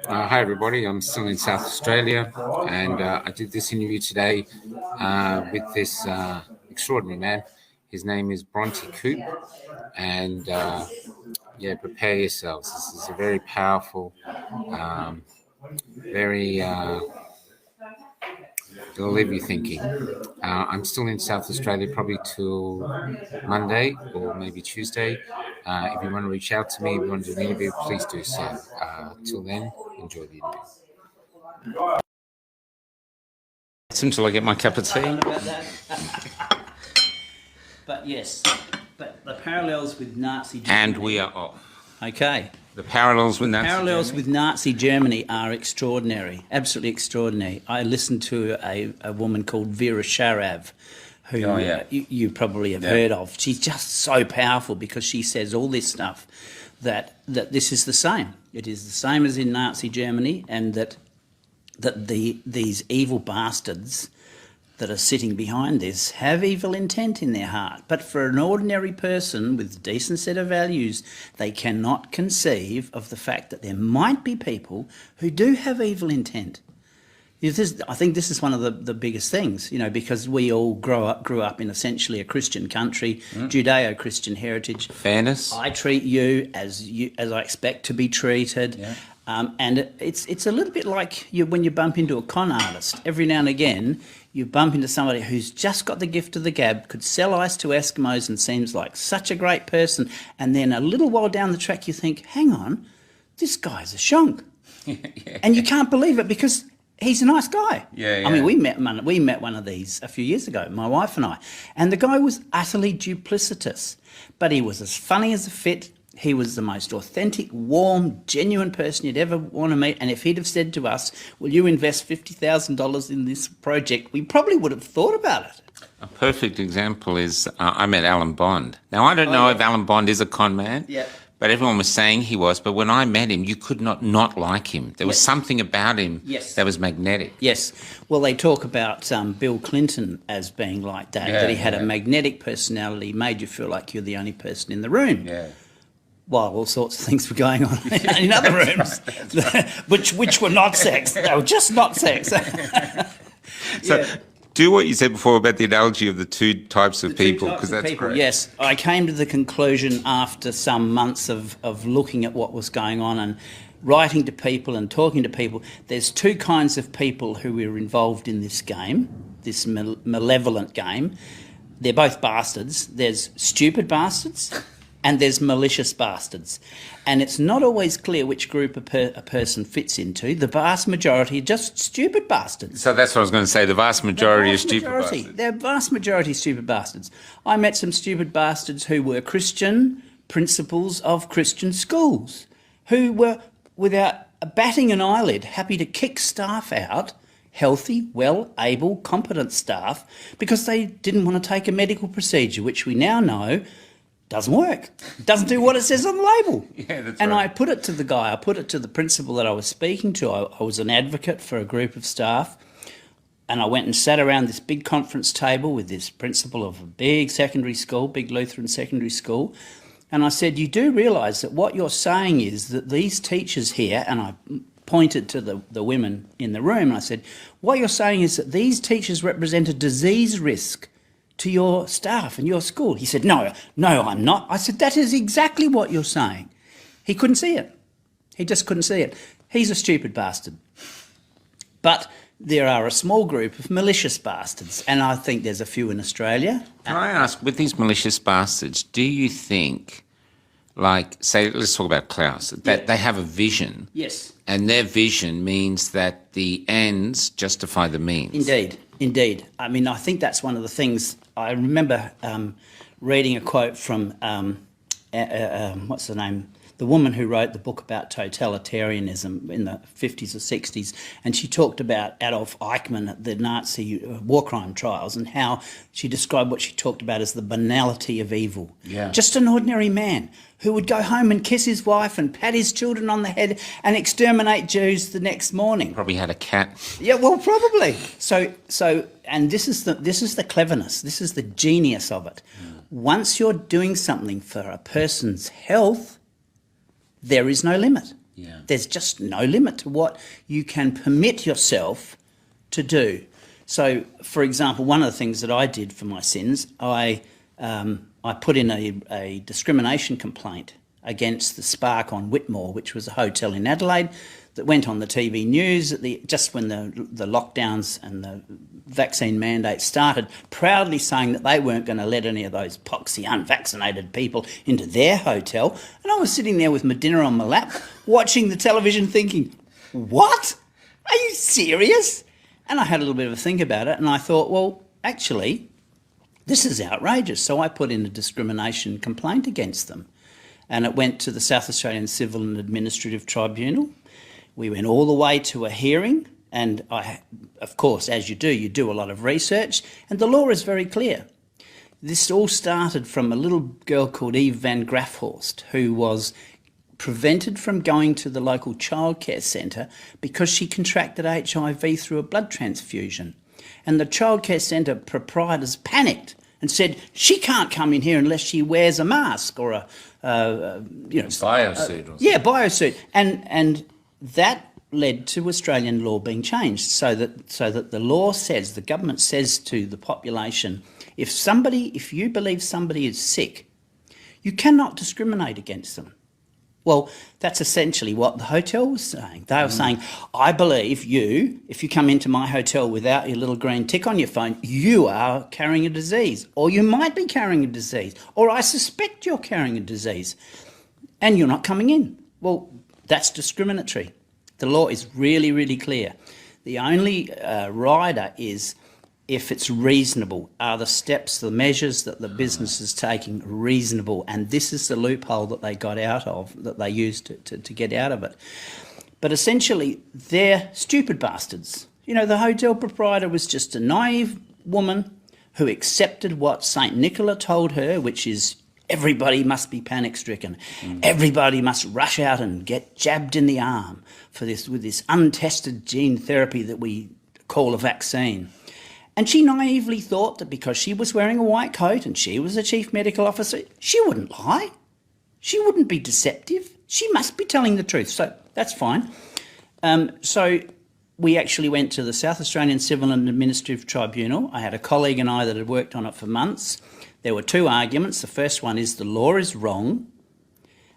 Hi everybody, I'm still in South Australia, and I did this interview today with this extraordinary man. His name is Bronte Coup, and prepare yourselves. This is a very powerful, it'll leave you thinking. I'm still in South Australia probably till Monday or maybe Tuesday. If you want to reach out to me, if you want to do an interview, please do so. Till then, enjoy the interview. Until I get my cup of tea. But yes, but the parallels with Nazi Germany. And we are off. Okay. The parallels with Nazi Germany are extraordinary, absolutely extraordinary. I listened to a woman called Vera Sharav, who you probably have heard of. She's just so powerful because she says all this stuff that this is the same. It is the same as in Nazi Germany, and that these evil bastards that are sitting behind this have evil intent in their heart. But for an ordinary person with a decent set of values, they cannot conceive of the fact that there might be people who do have evil intent. I think this is one of the biggest things, because we all grew up in essentially a Christian country, Judeo-Christian heritage. Fairness. I treat you as I expect to be treated. Yeah. And it's a little bit like when you bump into a con artist. Every now and again, you bump into somebody who's just got the gift of the gab, could sell ice to Eskimos and seems like such a great person. And then a little while down the track, you think, hang on, this guy's a shonk. And you can't believe it because he's a nice guy. I mean, we met one of these a few years ago, my wife and I. And the guy was utterly duplicitous. But he was as funny as a fit. He was the most authentic, warm, genuine person you'd ever want to meet. And if he'd have said to us, will you invest $50,000 in this project, we probably would have thought about it. A perfect example is I met Alan Bond. Now, I don't know if Alan Bond is a con man, but everyone was saying he was. But when I met him, you could not like him. There was something about him that was magnetic. Yes. Well, they talk about Bill Clinton as being like that he had a magnetic personality, made you feel like you're the only person in the room. Yeah. While all sorts of things were going on in other rooms, which were not sex. They were just not sex. So do what you said before about the analogy of the two types of people, because that's great. Yes, I came to the conclusion after some months of looking at what was going on and writing to people and talking to people. There's two kinds of people who are involved in this game, this malevolent game. They're both bastards. There's stupid bastards and there's malicious bastards. And it's not always clear which group a person fits into. The vast majority are just stupid bastards. So that's what I was going to say, the vast majority are stupid bastards. They're vast majority stupid bastards. I met some stupid bastards who were Christian principals of Christian schools, who were, without batting an eyelid, happy to kick staff out, healthy, well-able, competent staff, because they didn't want to take a medical procedure, which we now know doesn't work. Doesn't do what it says on the label. And I put it to the guy, I put it to the principal that I was speaking to. I was an advocate for a group of staff, and I went and sat around this big conference table with this principal of a big secondary school, big Lutheran secondary school, and I said, you do realise that what you're saying is that these teachers here, and I pointed to the women in the room, and I said, what you're saying is that these teachers represent a disease risk to your staff and your school. He said, no, I'm not. I said, that is exactly what you're saying. He couldn't see it. He just couldn't see it. He's a stupid bastard. But there are a small group of malicious bastards, and I think there's a few in Australia. Can I ask, with these malicious bastards, do you think, like, say, let's talk about Klaus, that they have a vision? Yes. And their vision means that the ends justify the means? Indeed. I mean, I think that's one of the things. I remember reading a quote from, what's the name? The woman who wrote the book about totalitarianism in the 50s or 60s, and she talked about Adolf Eichmann at the Nazi war crime trials and how she described what she talked about as the banality of evil. Yeah. Just an ordinary man who would go home and kiss his wife and pat his children on the head and exterminate Jews the next morning. Probably had a cat. Yeah, well, probably. So, and this is the cleverness. This is the genius of it. Once you're doing something for a person's health, there is no limit. Yeah. There's just no limit to what you can permit yourself to do. So, for example, one of the things that I did for my sins, I put in a discrimination complaint against the Spark on Whitmore, which was a hotel in Adelaide that went on the TV news just when the lockdowns and the vaccine mandates started, proudly saying that they weren't going to let any of those poxy unvaccinated people into their hotel. And I was sitting there with my dinner on my lap, watching the television thinking, what? Are you serious? And I had a little bit of a think about it, and I thought, well, actually, this is outrageous. So I put in a discrimination complaint against them. And it went to the South Australian Civil and Administrative Tribunal. We went all the way to a hearing, and of course, as you do a lot of research, and the law is very clear. This all started from a little girl called Eve van Grafhorst, who was prevented from going to the local childcare centre because she contracted HIV through a blood transfusion. And the childcare centre proprietors panicked and said, she can't come in here unless she wears a mask or a biosuit or something. Yeah, biosuit. And that led to Australian law being changed so that the law says, the government says to the population, if you believe somebody is sick, you cannot discriminate against them. Well, that's essentially what the hotel was saying. They were saying, I believe if you come into my hotel without your little green tick on your phone, you are carrying a disease, or you might be carrying a disease, or I suspect you're carrying a disease, and you're not coming in. Well, that's discriminatory. The law is really, really clear. The only rider is if it's reasonable. Are the steps, the measures that the business is taking reasonable? And this is the loophole that they got out of, that they used to get out of it. But essentially, they're stupid bastards. You know, the hotel proprietor was just a naive woman who accepted what St. Nicola told her, which is everybody must be panic-stricken. Everybody must rush out and get jabbed in the arm with this untested gene therapy that we call a vaccine. And she naively thought that because she was wearing a white coat and she was a chief medical officer, she wouldn't lie. She wouldn't be deceptive. She must be telling the truth. So that's fine. So we actually went to the South Australian Civil and Administrative Tribunal. I had a colleague and I that had worked on it for months. There were two arguments. The first one is the law is wrong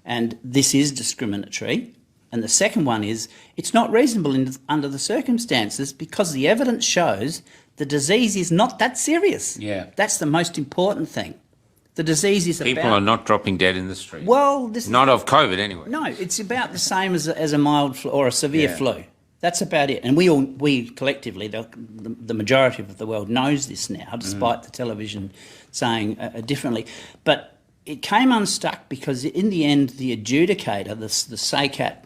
and this is discriminatory. And the second one is it's not reasonable under the circumstances because the evidence shows the disease is not that serious. Yeah. That's the most important thing. The disease is People are not dropping dead in the street. Well, not of COVID anyway. No, it's about the same as a mild flu or a severe flu. That's about it. And we collectively, the majority of the world knows this now, despite the television saying differently. But it came unstuck because in the end, the adjudicator, the SACAT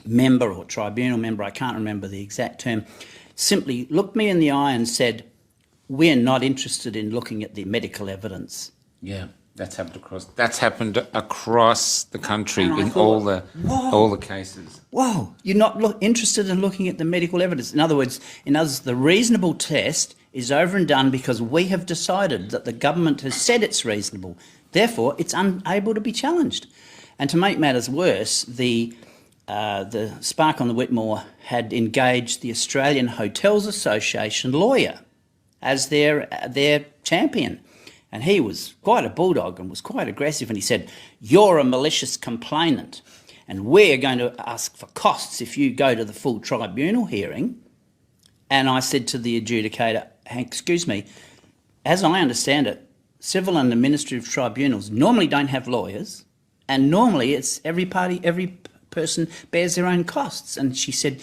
member or tribunal member, I can't remember the exact term, simply looked me in the eye and said, we're not interested in looking at the medical evidence. Yeah, that's happened across the country in thought, all the cases. Whoa, you're not interested in looking at the medical evidence. In other words, the reasonable test is over and done because we have decided that the government has said it's reasonable. Therefore, it's unable to be challenged. And to make matters worse, the Spark on the Whitmore had engaged the Australian Hotels Association lawyer as their champion. And he was quite a bulldog and was quite aggressive. And he said, you're a malicious complainant and we're going to ask for costs if you go to the full tribunal hearing. And I said to the adjudicator, excuse me, as I understand it, civil and administrative tribunals normally don't have lawyers and normally it's every person bears their own costs. And she said,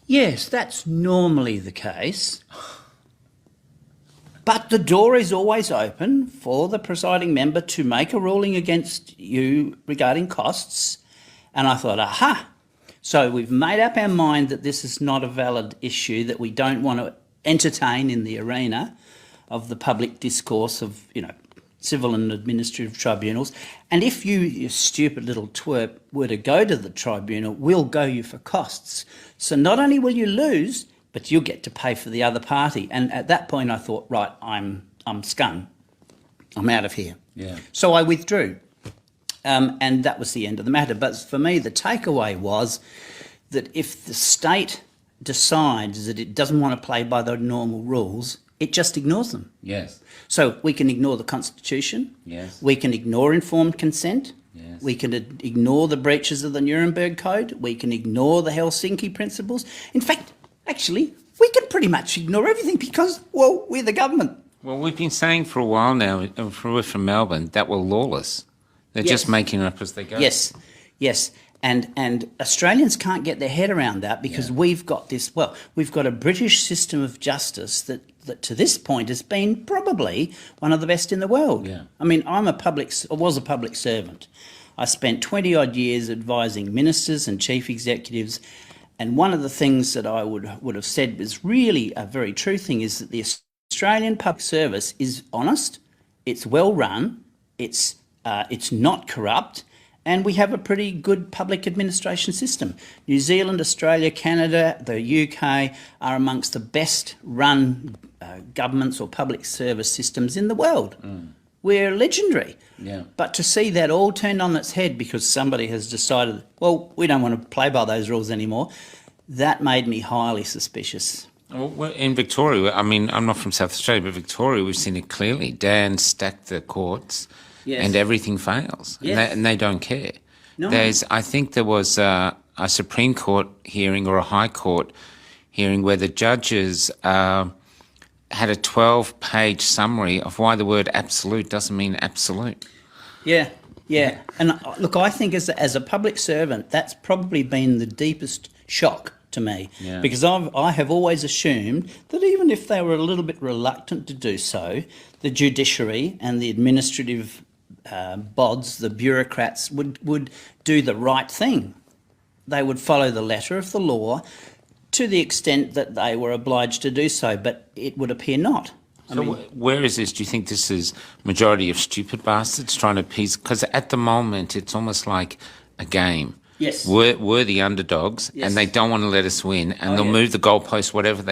yes, that's normally the case. But the door is always open for the presiding member to make a ruling against you regarding costs. And I thought, aha, so we've made up our mind that this is not a valid issue that we don't want to entertain in the arena of the public discourse of, civil and administrative tribunals. And if you stupid little twerp, were to go to the tribunal, we'll go you for costs. So not only will you lose, but you'll get to pay for the other party. And at that point I thought, right, I'm scum. I'm out of here. Yeah. So I withdrew. And that was the end of the matter. But for me, the takeaway was that if the state decides that it doesn't want to play by the normal rules, it just ignores them. Yes. So we can ignore the Constitution. Yes. We can ignore informed consent. Yes. We can ignore the breaches of the Nuremberg Code. We can ignore the Helsinki principles. In fact, actually, we can pretty much ignore everything because, well, we're the government. Well, we've been saying for a while now, we're from Melbourne, that we're lawless. They're just making it up as they go. Yes, yes. And Australians can't get their head around that because we've got this, well, we've got a British system of justice that to this point has been probably one of the best in the world. Yeah. I mean, I was a public servant. I spent 20-odd years advising ministers and chief executives, and one of the things that I would have said was really a very true thing is that the Australian public service is honest, it's well run, it's not corrupt, and we have a pretty good public administration system. New Zealand, Australia, Canada, the UK are amongst the best run governments or public service systems in the world. We're legendary. Yeah. But to see that all turned on its head because somebody has decided, well, we don't want to play by those rules anymore, that made me highly suspicious. Well, in Victoria, I mean, I'm not from South Australia, but Victoria, we've seen it clearly. Dan stacked the courts. Yes. And everything fails, Yes. and they don't care. No. I think there was a Supreme Court hearing or a High Court hearing where the judges had a 12-page summary of why the word absolute doesn't mean absolute. Yeah, yeah. And look, I think as a public servant, that's probably been the deepest shock to me because I have always assumed that even if they were a little bit reluctant to do so, the judiciary and the administrative bods, the bureaucrats, would do the right thing. They would follow the letter of the law to the extent that they were obliged to do so, but it would appear not. Where is this? Do you think this is majority of stupid bastards trying to appease? Because at the moment, it's almost like a game. Yes. We're the underdogs, and they don't want to let us win, and they'll move the goalposts wherever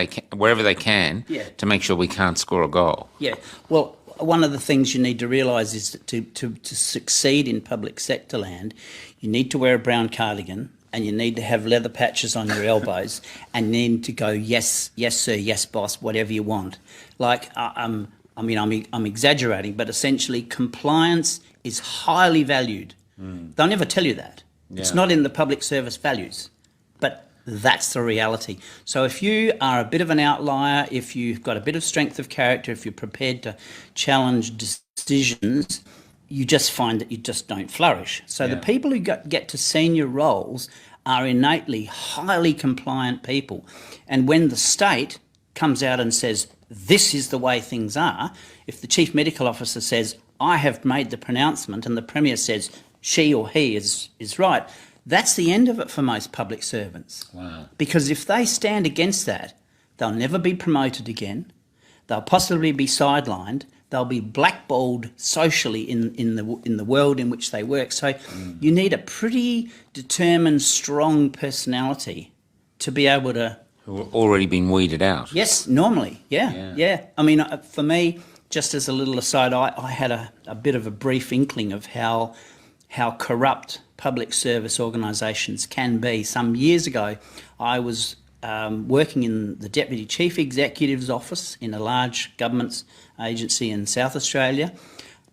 they can to make sure we can't score a goal. Yeah. Well, one of the things you need to realise is that to succeed in public sector land, you need to wear a brown cardigan and you need to have leather patches on your elbows and you need to go, yes, yes, sir, yes, boss, whatever you want. Like, I'm exaggerating, but essentially compliance is highly valued. They'll never tell you that. Yeah. It's not in the public service values, but that's the reality. So if you are a bit of an outlier, if you've got a bit of strength of character, if you're prepared to challenge decisions, you just find that you just don't flourish. So the people who get to senior roles are innately highly compliant people. And when the state comes out and says, this is the way things are, if the chief medical officer says, I have made the pronouncement, and the Premier says, she or he is right, that's the end of it for most public servants. Wow. Because if they stand against that, they'll never be promoted again. They'll possibly be sidelined. They'll be blackballed socially in the world in which they work. So you need a pretty determined, strong personality to be able to... Who have already been weeded out. Yes, normally, yeah. I mean, for me, just as a little aside, I had a bit of a brief inkling of how corrupt public service organisations can be. Some years ago, I was working in the Deputy Chief Executive's office in a large government agency in South Australia.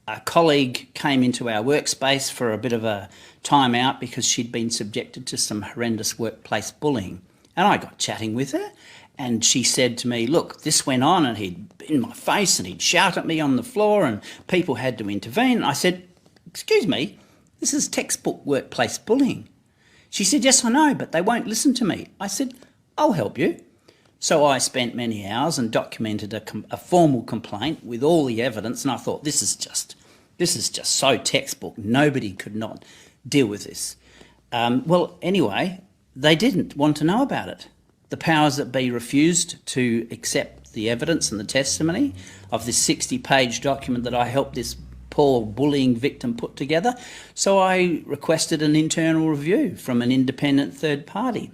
A colleague came into our workspace for a bit of a time out because she'd been subjected to some horrendous workplace bullying. And I got chatting with her and she said to me, look, this went on and he'd be in my face and he'd shout at me on the floor and people had to intervene. I said, excuse me, this is textbook workplace bullying. She said, yes, I know, but they won't listen to me. I said, I'll help you. So I spent many hours and documented a formal complaint with all the evidence, and I thought, this is just so textbook. Nobody could not deal with this. Well, anyway, they didn't want to know about it. The powers that be refused to accept the evidence and the testimony of this 60-page document that I helped this poor bullying victim put together. So I requested an internal review from an independent third party.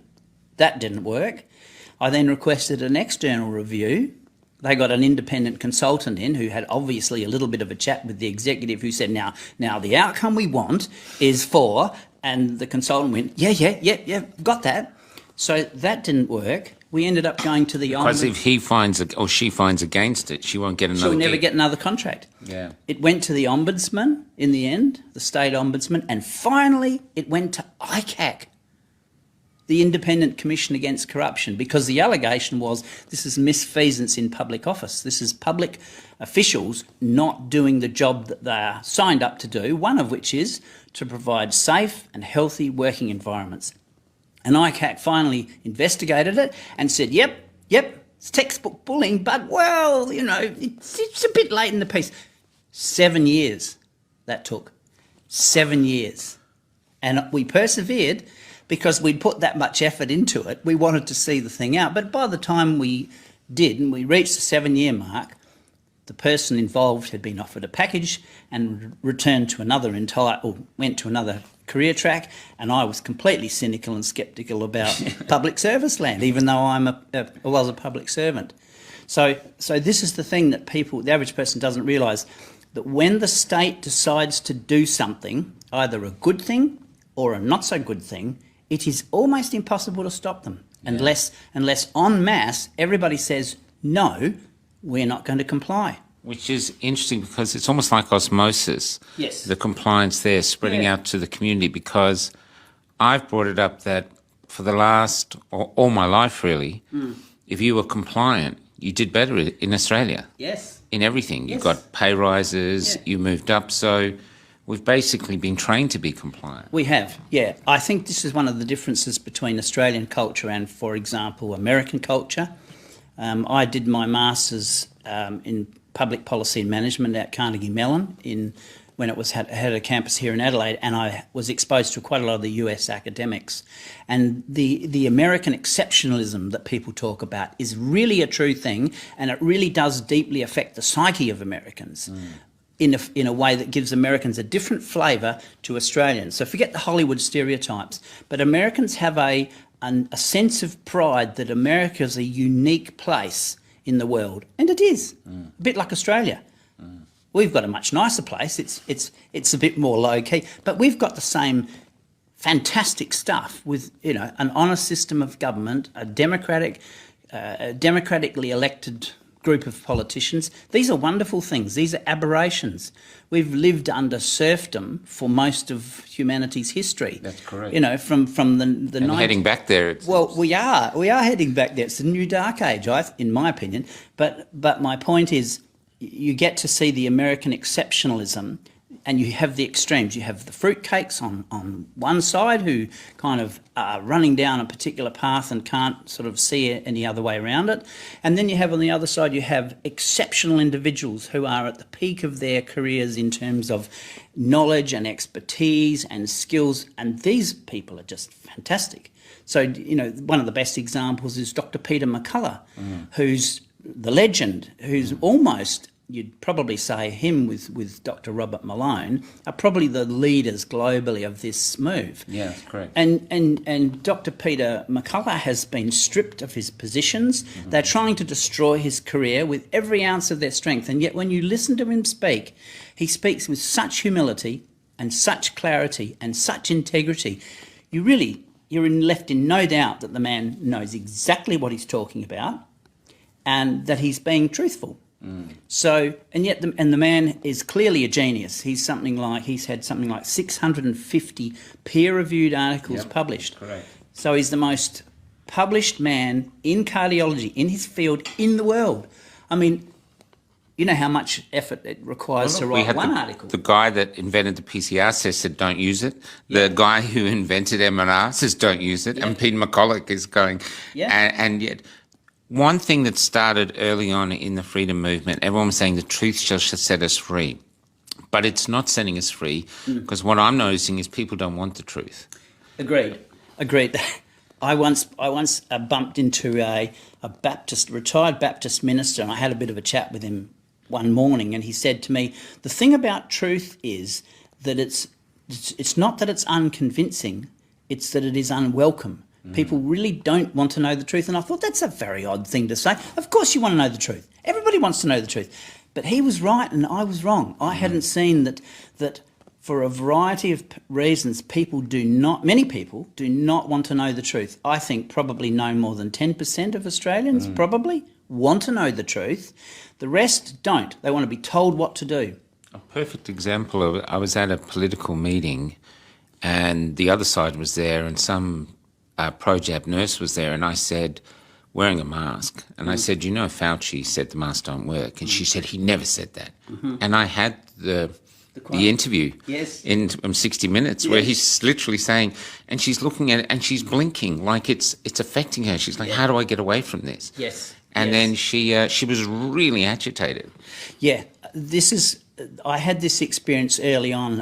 That didn't work. I then requested an external review They got an independent consultant in who had obviously a little bit of a chat with the executive, who said, now the outcome we want is for, and the consultant went, yeah, got that. So that didn't work. We ended up going to the ombudsman. Because if he finds or she finds against it, she won't get another She'll never gig. get another contract. Yeah. It went to the ombudsman in the end, the state ombudsman, and finally it went to ICAC, the Independent Commission Against Corruption, because the allegation was this is misfeasance in public office. This is public officials not doing the job that they are signed up to do, one of which is to provide safe and healthy working environments. And ICAC finally investigated it and said, yep, it's textbook bullying, but, well, it's a bit late in the piece. 7 years that took. 7 years. And we persevered because we'd put that much effort into it. We wanted to see the thing out. But by the time we did, and we reached the 7-year mark, the person involved had been offered a package and returned to went to another career track, and I was completely cynical and sceptical about public service land, even though I was a public servant. So this is the thing that the average person doesn't realise, that when the state decides to do something, either a good thing or a not so good thing, it is almost impossible to stop them, unless en masse everybody says, no, we're not going to comply. Which is interesting because it's almost like osmosis. Yes. The compliance there spreading out to the community, because I've brought it up that for the last, or all my life really, if you were compliant, you did better in Australia. Yes. In everything. You Yes. got pay rises, Yeah. you moved up. So we've basically been trained to be compliant. We have, yeah. I think this is one of the differences between Australian culture and, for example, American culture. I did my master's in public policy and management at Carnegie Mellon when it had a campus here in Adelaide, and I was exposed to quite a lot of the US academics. And the American exceptionalism that people talk about is really a true thing, and it really does deeply affect the psyche of Americans. In a way that gives Americans a different flavour to Australians. So forget the Hollywood stereotypes, but Americans have a sense of pride that America's a unique place in the world, and it is a bit like Australia. We've got a much nicer place. It's a bit more low key, but we've got the same fantastic stuff with an honest system of government, a democratically elected group of politicians. These are wonderful things. These are aberrations. We've lived under serfdom for most of humanity's history. That's correct. From the And heading back there. Well, we are heading back there. It's the new dark age, in my opinion. But my point is, you get to see the American exceptionalism, and you have the extremes. You have the fruitcakes on one side who kind of are running down a particular path and can't sort of see any other way around it. And then you have on the other side, you have exceptional individuals who are at the peak of their careers in terms of knowledge and expertise and skills. And these people are just fantastic. So, one of the best examples is Dr. Peter McCullough, who's the legend, who's almost... You'd probably say him with Dr. Robert Malone are probably the leaders globally of this move. Yeah, that's correct. And Dr. Peter McCullough has been stripped of his positions. They're trying to destroy his career with every ounce of their strength. And yet when you listen to him speak, he speaks with such humility and such clarity and such integrity. You're left in no doubt that the man knows exactly what he's talking about and that he's being truthful. So, and yet, the man is clearly a genius. He's had something like 650 peer-reviewed articles published. Correct. So he's the most published man in cardiology in his field in the world. I mean, you know how much effort it requires to write one article. The guy that invented the PCR test said don't use it. The guy who invented MRR says don't use it. And Peter McCullough is going, and yet. One thing that started early on in the freedom movement, everyone was saying the truth shall set us free. But it's not setting us free, because what I'm noticing is people don't want the truth. Agreed. I once bumped into a retired Baptist minister, and I had a bit of a chat with him one morning, and he said to me, the thing about truth is that it's not that it's unconvincing, it's that it is unwelcome. People really don't want to know the truth. And I thought, that's a very odd thing to say. Of course you want to know the truth. Everybody wants to know the truth. But he was right and I was wrong. I hadn't seen that for a variety of reasons, many people do not want to know the truth. I think probably no more than 10% of Australians probably want to know the truth. The rest don't. They want to be told what to do. A perfect example of it, I was at a political meeting and the other side was there and some pro-jab nurse was there, and I said, wearing a mask, and I said, Fauci said the masks don't work, and she said he never said that. And I had the interview in 60 Minutes where he's literally saying, and she's looking at it and she's blinking like it's affecting her. She's like, how do I get away from this? Yes. And then she was really agitated. Yeah, I had this experience early on,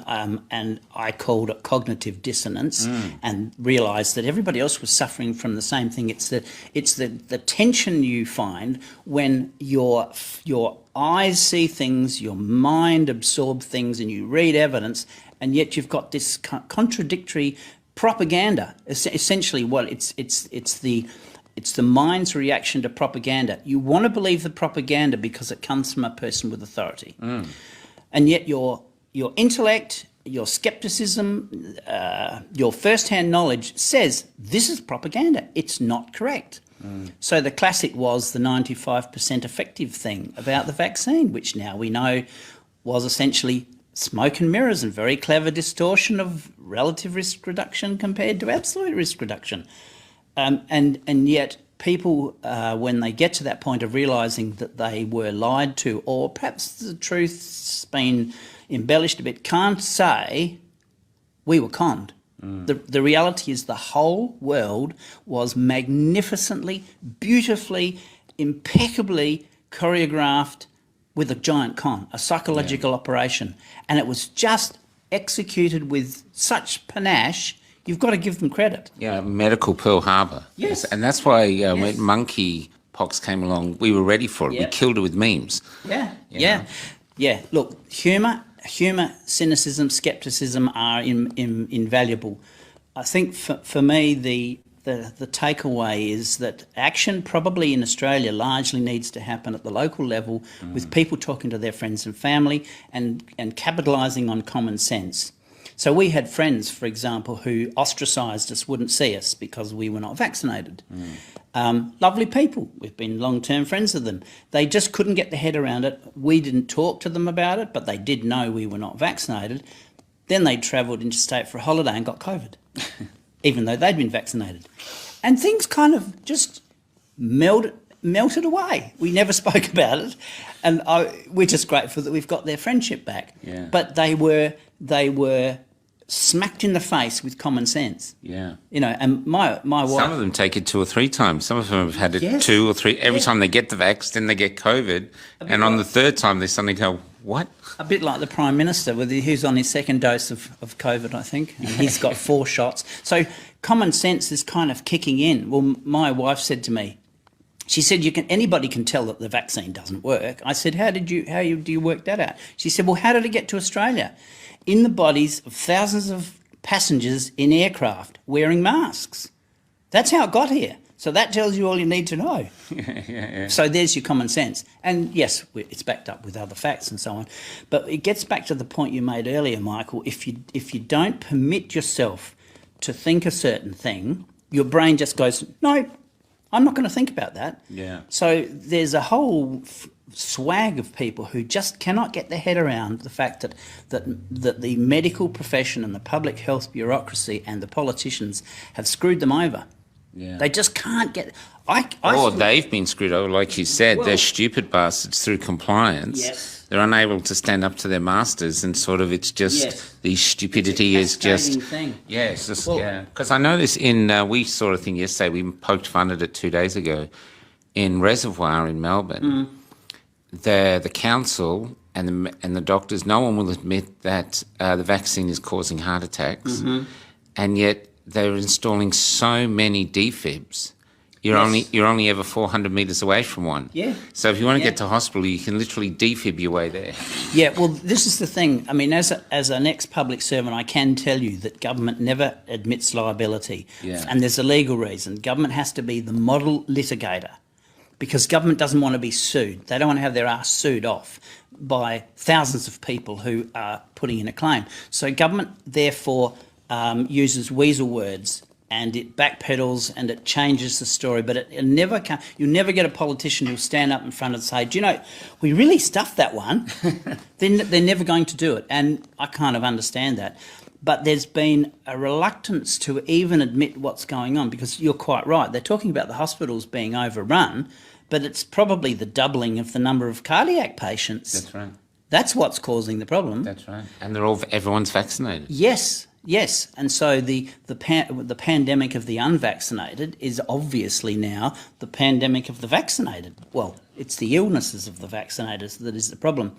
and I called it cognitive dissonance, and realised that everybody else was suffering from the same thing. It's the tension you find when your eyes see things, your mind absorbs things, and you read evidence, and yet you've got this contradictory propaganda. Essentially, it's the mind's reaction to propaganda. You want to believe the propaganda because it comes from a person with authority. And yet your intellect, your scepticism, your first-hand knowledge says this is propaganda. It's not correct. So the classic was the 95% effective thing about the vaccine, which now we know was essentially smoke and mirrors and very clever distortion of relative risk reduction compared to absolute risk reduction. And yet people, when they get to that point of realising that they were lied to, or perhaps the truth's been embellished a bit, can't say we were conned. The reality is the whole world was magnificently, beautifully, impeccably choreographed with a giant con, a psychological operation. And it was just executed with such panache. You've got to give them credit. Yeah, medical Pearl Harbor. Yes. And that's why when monkeypox came along, we were ready for it. Yeah. We killed it with memes. Yeah. Look, humour, cynicism, scepticism are invaluable. I think for me the takeaway is that action probably in Australia largely needs to happen at the local level with people talking to their friends and family and capitalising on common sense. So we had friends, for example, who ostracised us, wouldn't see us because we were not vaccinated. Lovely people. We've been long-term friends with them. They just couldn't get their head around it. We didn't talk to them about it, but they did know we were not vaccinated. Then they travelled interstate for a holiday and got COVID, even though they'd been vaccinated. And things kind of just melted away. We never spoke about it. And we're just grateful that we've got their friendship back. Yeah. But they were smacked in the face with common sense. Yeah. And my wife... Some of them take it 2 or 3 times. Some of them have had it 2 or 3. Every time they get the vax, then they get COVID. And on the 3rd time, they suddenly go, what? A bit like the Prime Minister, who's on his 2nd dose of COVID, I think. And he's got 4 shots. So common sense is kind of kicking in. Well, my wife said to me, she said, anybody can tell that the vaccine doesn't work. I said, how do you work that out? She said, well, how did it get to Australia? In the bodies of thousands of passengers in aircraft wearing masks. That's how it got here. So that tells you all you need to know. Yeah. So there's your common sense. And yes, it's backed up with other facts and so on. But it gets back to the point you made earlier, Michael. If you don't permit yourself to think a certain thing, your brain just goes, no, I'm not going to think about that. Yeah. So there's a whole swag of people who just cannot get their head around the fact that the medical profession and the public health bureaucracy and the politicians have screwed them over. Yeah. They just can't get... they've been screwed over, like you said. They're stupid bastards through compliance. Yes. They're unable to stand up to their masters, and sort of it's just the stupidity is just... thing. Yeah, it's just, Because I know this we saw a thing yesterday, we poked fun at it 2 days ago, in Reservoir in Melbourne. The council and the doctors, no one will admit that the vaccine is causing heart attacks, and yet they're installing so many defibs You're only ever 400 metres away from one. Yeah. So if you want to get to hospital, you can literally defib your way there. Yeah, well, this is the thing. I mean, as an ex-public servant, I can tell you that government never admits liability. Yeah. And there's a legal reason. Government has to be the model litigator because government doesn't want to be sued. They don't want to have their ass sued off by thousands of people who are putting in a claim. So government, therefore, uses weasel words and it backpedals and it changes the story, but it never can. You'll never get a politician who'll stand up in front and say, "Do you know, we really stuffed that one." They're never going to do it, and I kind of understand that. But there's been a reluctance to even admit what's going on because you're quite right. They're talking about the hospitals being overrun, but it's probably the doubling of the number of cardiac patients. That's right. That's what's causing the problem. That's right. And everyone's vaccinated. Yes, and so the pandemic of the unvaccinated is obviously now the pandemic of the vaccinated. Well, it's the illnesses of the vaccinators that is the problem.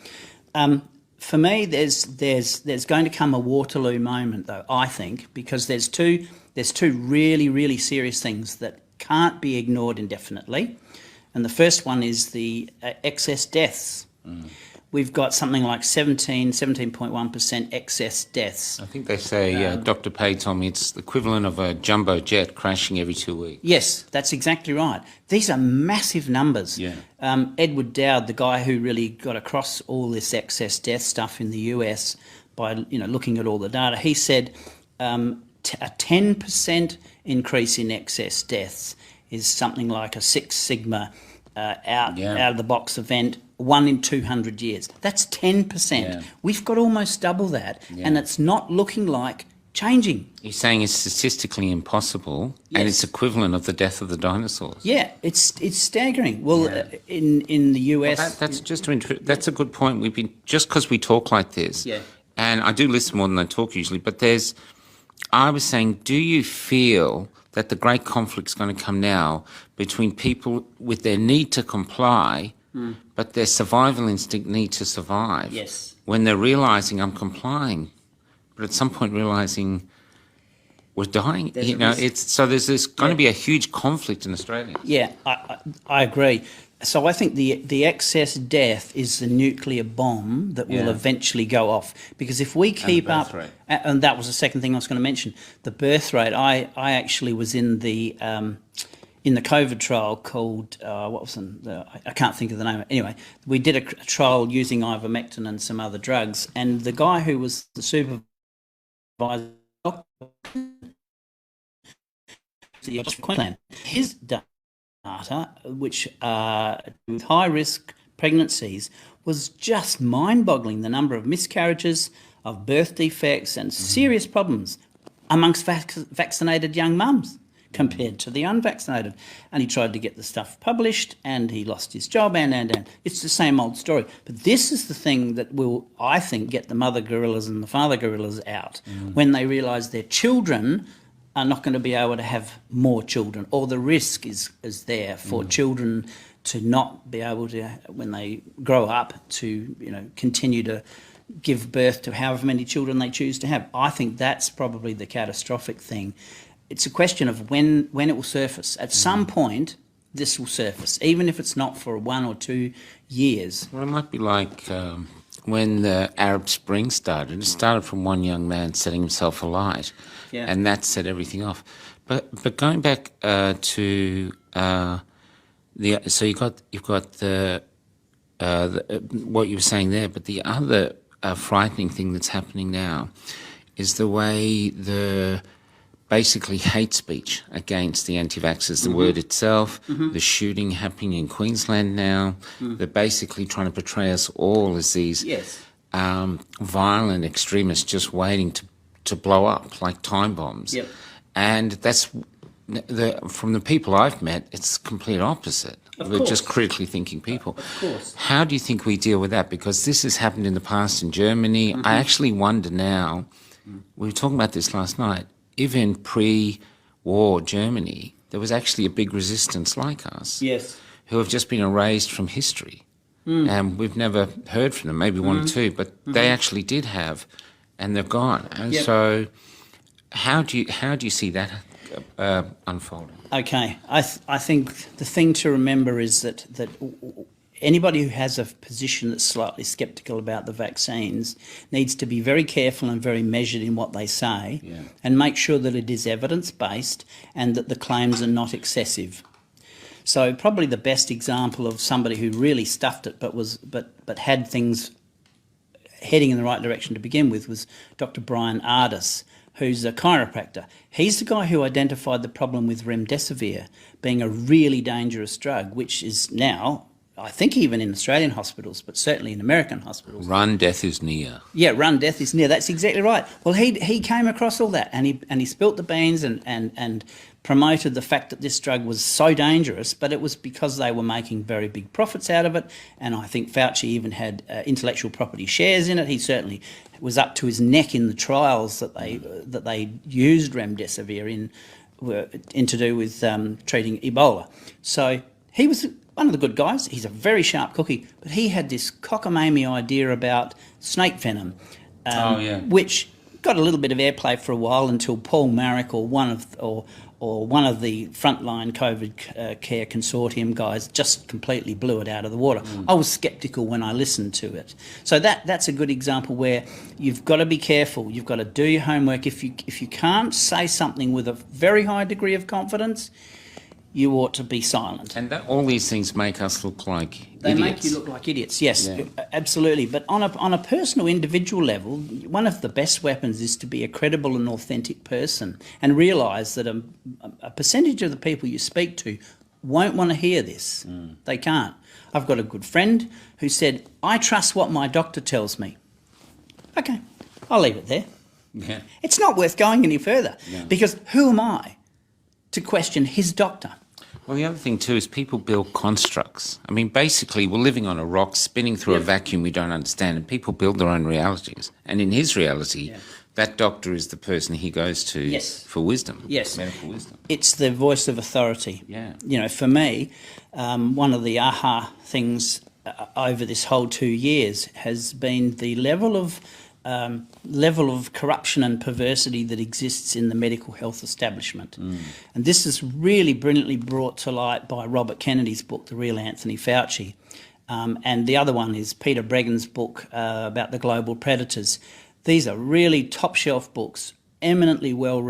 For me, there's going to come a Waterloo moment, though, I think, because there's two really, really serious things that can't be ignored indefinitely, and the first one is the excess deaths. We've got something like 17.1% excess deaths. I think they say, Dr. Pay told me it's the equivalent of a jumbo jet crashing every 2 weeks. Yes, that's exactly right. These are massive numbers. Yeah. Edward Dowd, the guy who really got across all this excess death stuff in the US by looking at all the data, he said a 10% increase in excess deaths is something like a Six Sigma out of the box event. 1 in 200 years. That's 10%. Yeah. We've got almost double that, and it's not looking like changing. You're saying it's statistically impossible, and it's equivalent of the death of the dinosaurs. Yeah, it's staggering. Well, in the US, that's a good point. We've been just because we talk like this, and I do listen more than I talk usually. But I was saying, do you feel that the great conflict's going to come now between people with their need to comply? But their survival instinct need to survive. Yes. When they're realising I'm complying, but at some point realising we're dying. So there's going to be a huge conflict in Australia. Yeah, I agree. So I think the excess death is the nuclear bomb that will eventually go off. Because if we keep up, and that was the second thing I was going to mention, the birth rate. I actually was in the COVID trial called, I can't think of the name. Anyway, we did a trial using ivermectin and some other drugs, and the guy who was the supervisor of Queensland, his data, which with high-risk pregnancies, was just mind-boggling, the number of miscarriages, of birth defects and serious problems amongst vaccinated young mums compared to the unvaccinated. And he tried to get the stuff published and he lost his job and it's the same old story. But this is the thing that will, I think, get the mother gorillas and the father gorillas out when they realise their children are not going to be able to have more children, or the risk is there for children to not be able to, when they grow up, to continue to give birth to however many children they choose to have. I think that's probably the catastrophic thing. It's a question of when it will surface. At some point, this will surface, even if it's not for 1 or 2 years. Well, it might be like when the Arab Spring started. It started from one young man setting himself alight, and that set everything off. But going back to so you've got the what you were saying there, but the other frightening thing that's happening now is the way the basically hate speech against the anti-vaxxers, the word itself, the shooting happening in Queensland now. They're basically trying to portray us all as these violent extremists just waiting to blow up like time bombs. Yep. And that's from the people I've met, it's the complete opposite. We're just critically thinking people. Of course. How do you think we deal with that? Because this has happened in the past in Germany. I actually wonder now, we were talking about this last night, even pre-war Germany, there was actually a big resistance like us, who have just been erased from history. And we've never heard from them, maybe one or two, but they actually did have, and they're gone. And so how do you see that unfolding? Okay, I think the thing to remember is that anybody who has a position that's slightly sceptical about the vaccines needs to be very careful and very measured in what they say, and make sure that it is evidence-based and that the claims are not excessive. So probably the best example of somebody who really stuffed it but had things heading in the right direction to begin with was Dr. Brian Ardis, who's a chiropractor. He's the guy who identified the problem with remdesivir being a really dangerous drug, which is now, I think, even in Australian hospitals, but certainly in American hospitals. Run, death is near. Yeah, run, death is near. That's exactly right. Well, he came across all that, and he spilt the beans and promoted the fact that this drug was so dangerous, but it was because they were making very big profits out of it. And I think Fauci even had intellectual property shares in it. He certainly was up to his neck in the trials that they used remdesivir in to do with treating Ebola. So he was one of the good guys. He's a very sharp cookie, but he had this cockamamie idea about snake venom, which got a little bit of airplay for a while until Paul Marrick or one of the frontline COVID care consortium guys just completely blew it out of the water. I was sceptical when I listened to it. So that's a good example where you've got to be careful. You've got to do your homework. If you can't say something with a very high degree of confidence, you ought to be silent. And all these things make us look like idiots. They make you look like idiots, yes, absolutely. But on a personal, individual level, one of the best weapons is to be a credible and authentic person and realise that a percentage of the people you speak to won't want to hear this. They can't. I've got a good friend who said, I trust what my doctor tells me. Okay, I'll leave it there. Yeah. It's not worth going any further because who am I to question his doctor? Well, the other thing too is people build constructs. I mean, basically, we're living on a rock, spinning through a vacuum we don't understand, and people build their own realities. And in his reality, that doctor is the person he goes to for wisdom, medical wisdom. It's the voice of authority. Yeah. You know, for me, one of the aha things over this whole 2 years has been the level of corruption and perversity that exists in the medical health establishment. And this is really brilliantly brought to light by Robert Kennedy's book, The Real Anthony Fauci. And the other one is Peter Bregan's book about the global predators. These are really top-shelf books, eminently well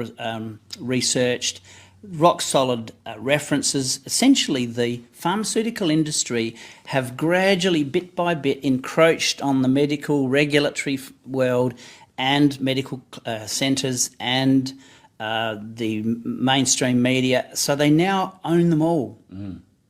researched, rock-solid references. Essentially, the pharmaceutical industry have gradually, bit by bit, encroached on the medical regulatory world and medical centres and the mainstream media. So they now own them all.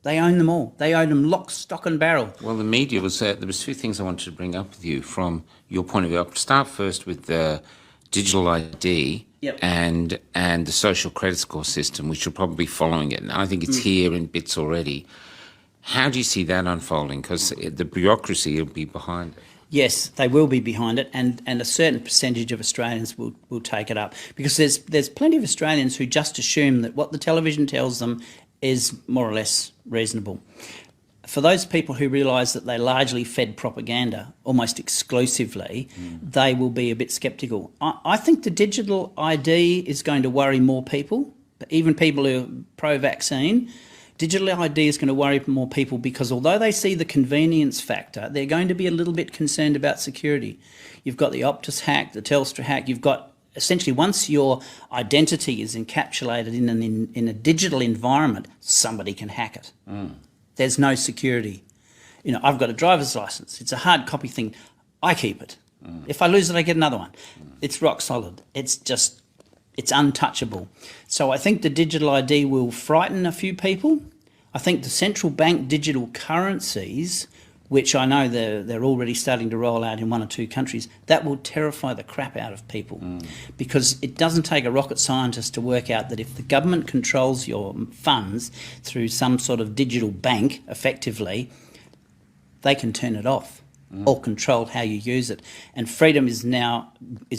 They own them all. They own them lock, stock and barrel. Well, the media was... there was two things I wanted to bring up with you from your point of view. I'll start first with the digital ID and the social credit score system, which you're probably following it. And I think it's here in bits already. How do you see that unfolding? Because the bureaucracy will be behind it. Yes, they will be behind it, and a certain percentage of Australians will take it up. Because there's plenty of Australians who just assume that what the television tells them is more or less reasonable. For those people who realise that they largely fed propaganda almost exclusively, they will be a bit sceptical. I think the digital ID is going to worry more people, even people who are pro-vaccine. Digital ID is going to worry more people because although they see the convenience factor, they're going to be a little bit concerned about security. You've got the Optus hack, the Telstra hack. You've got essentially once your identity is encapsulated in a digital environment, somebody can hack it. There's no security. You know, I've got a driver's license. It's a hard copy thing. I keep it. If I lose it, I get another one. It's rock solid. It's untouchable. So I think the digital ID will frighten a few people. I think the central bank digital currencies, which I know they're already starting to roll out in 1 or 2 countries, that will terrify the crap out of people because it doesn't take a rocket scientist to work out that if the government controls your funds through some sort of digital bank, effectively, they can turn it off or control how you use it. And freedom is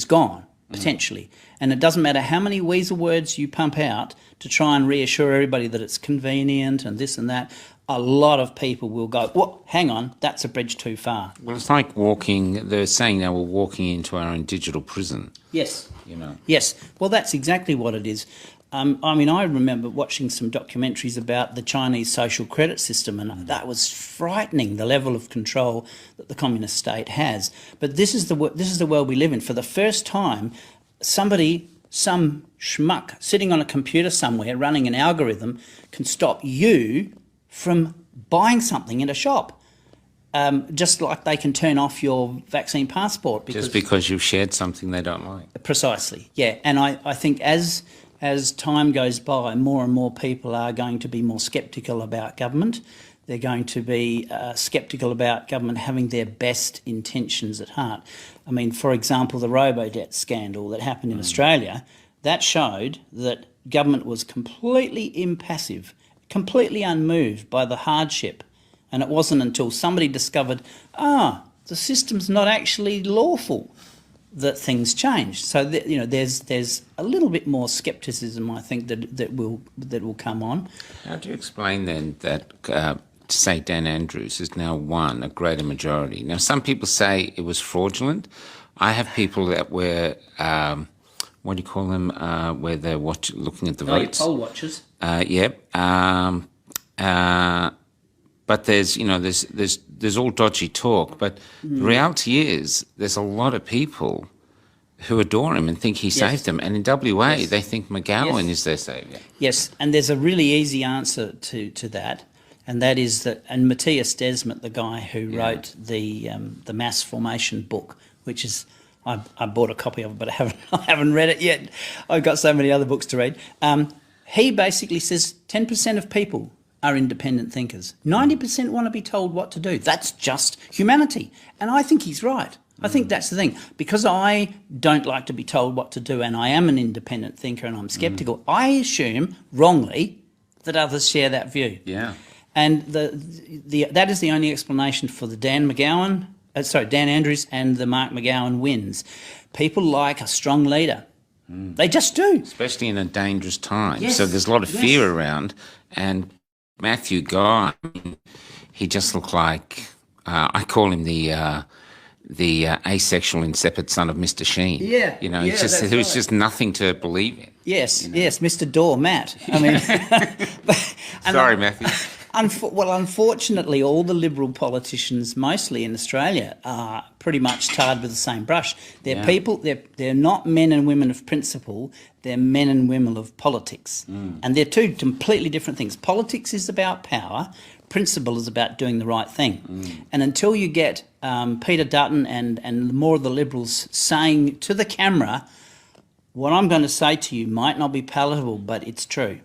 gone, potentially. And it doesn't matter how many weasel words you pump out to try and reassure everybody that it's convenient and this and that. a lot of people will go, "Well, hang on, that's a bridge too far." Well, it's like walking. They're saying now we're walking into our own digital prison. Yes. You know. Yes. Well, that's exactly what it is. I mean, I remember watching some documentaries about the Chinese social credit system, and that was frightening, the level of control that the communist state has. But this is the world we live in. For the first time, some schmuck sitting on a computer somewhere running an algorithm can stop you from buying something in a shop. Just like they can turn off your vaccine passport. Just because you've shared something they don't like. Precisely, yeah. And I think as time goes by, more and more people are going to be more sceptical about government. They're going to be sceptical about government having their best intentions at heart. I mean, for example, the robo-debt scandal that happened in Australia, that showed that government was completely impassive, completely unmoved by the hardship. And it wasn't until somebody discovered, the system's not actually lawful, that things changed. So there's a little bit more scepticism, I think, that will come on. How do you explain then that say Dan Andrews has now won a greater majority? Now, some people say it was fraudulent. I have people that were what do you call them? Where they're looking at the votes. Poll watchers. But there's all dodgy talk. But the reality is there's a lot of people who adore him and think he saved them. And in WA, they think McGowan is their saviour. Yes, and there's a really easy answer to that, and that is that. And Matthias Desmet, the guy who wrote the mass formation book, which is I bought a copy of it, but I haven't read it yet. I've got so many other books to read. He basically says 10% of people are independent thinkers. 90% want to be told what to do. That's just humanity. And I think he's right. I think that's the thing. Because I don't like to be told what to do and I am an independent thinker and I'm sceptical, I assume, wrongly, that others share that view. Yeah. And that is the only explanation for the Dan Andrews and the Mark McGowan wins. People like a strong leader. They just do. Especially in a dangerous time. Yes. So there's a lot of fear around. And Matthew Guy, he just looked like, I call him the asexual insipid son of Mr. Sheen. Yeah. You know, there was just nothing to believe in. Yes, yes, Mr. Doormat. I mean, Sorry, Matthew. Unfortunately, all the Liberal politicians, mostly in Australia, are pretty much tarred with the same brush. They're people. They're not men and women of principle. They're men and women of politics, and they're two completely different things. Politics is about power. Principle is about doing the right thing. And until you get Peter Dutton and more of the Liberals saying to the camera, what I'm going to say to you might not be palatable, but it's true.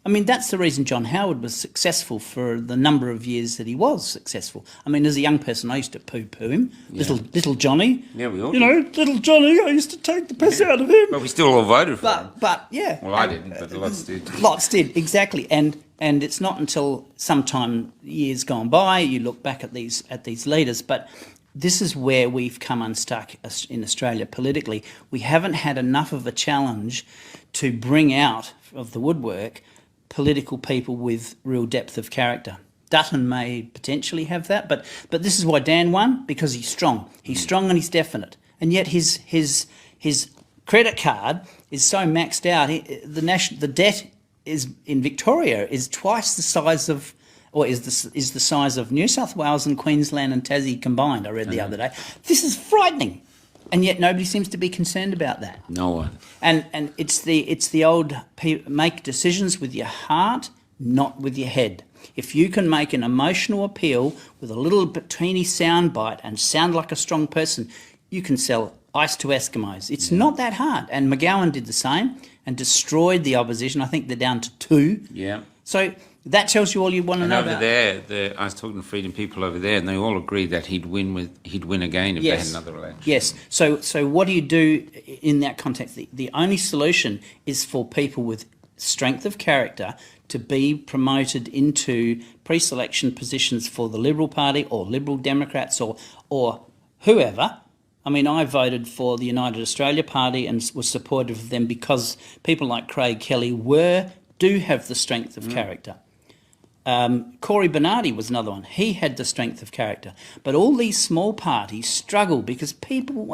I mean, that's the reason John Howard was successful for the number of years that he was successful. I mean, as a young person, I used to poo-poo him. Little Johnny. Yeah, we all little Johnny, I used to take the piss out of him. But we still all voted for him. But yeah. Well, I didn't, but lots did. Lots did, exactly. And it's not until sometime years gone by you look back at these leaders. But this is where we've come unstuck in Australia politically. We haven't had enough of a challenge to bring out of the woodwork political people with real depth of character. Dutton may potentially have that, but this is why Dan won, because he's strong. He's strong and he's definite. And yet his credit card is so maxed out. The debt is in Victoria is twice the size of, or is the size of New South Wales and Queensland and Tassie combined. I read the other day. This is frightening. And yet nobody seems to be concerned about that. No one. And it's the old make decisions with your heart, not with your head. If you can make an emotional appeal with a little teeny sound bite and sound like a strong person, you can sell ice to Eskimos. It's not that hard. And McGowan did the same and destroyed the opposition. I think they're down to 2. Yeah. So that tells you all you want to know over about. There, I was talking to Freedom people over there, and they all agreed that he'd win again if they had another election. Yes. So what do you do in that context? The only solution is for people with strength of character to be promoted into pre-selection positions for the Liberal Party or Liberal Democrats or whoever. I mean, I voted for the United Australia Party and was supportive of them because people like Craig Kelly do have the strength of character. Cory Bernardi was another one. He had the strength of character. But all these small parties struggle because people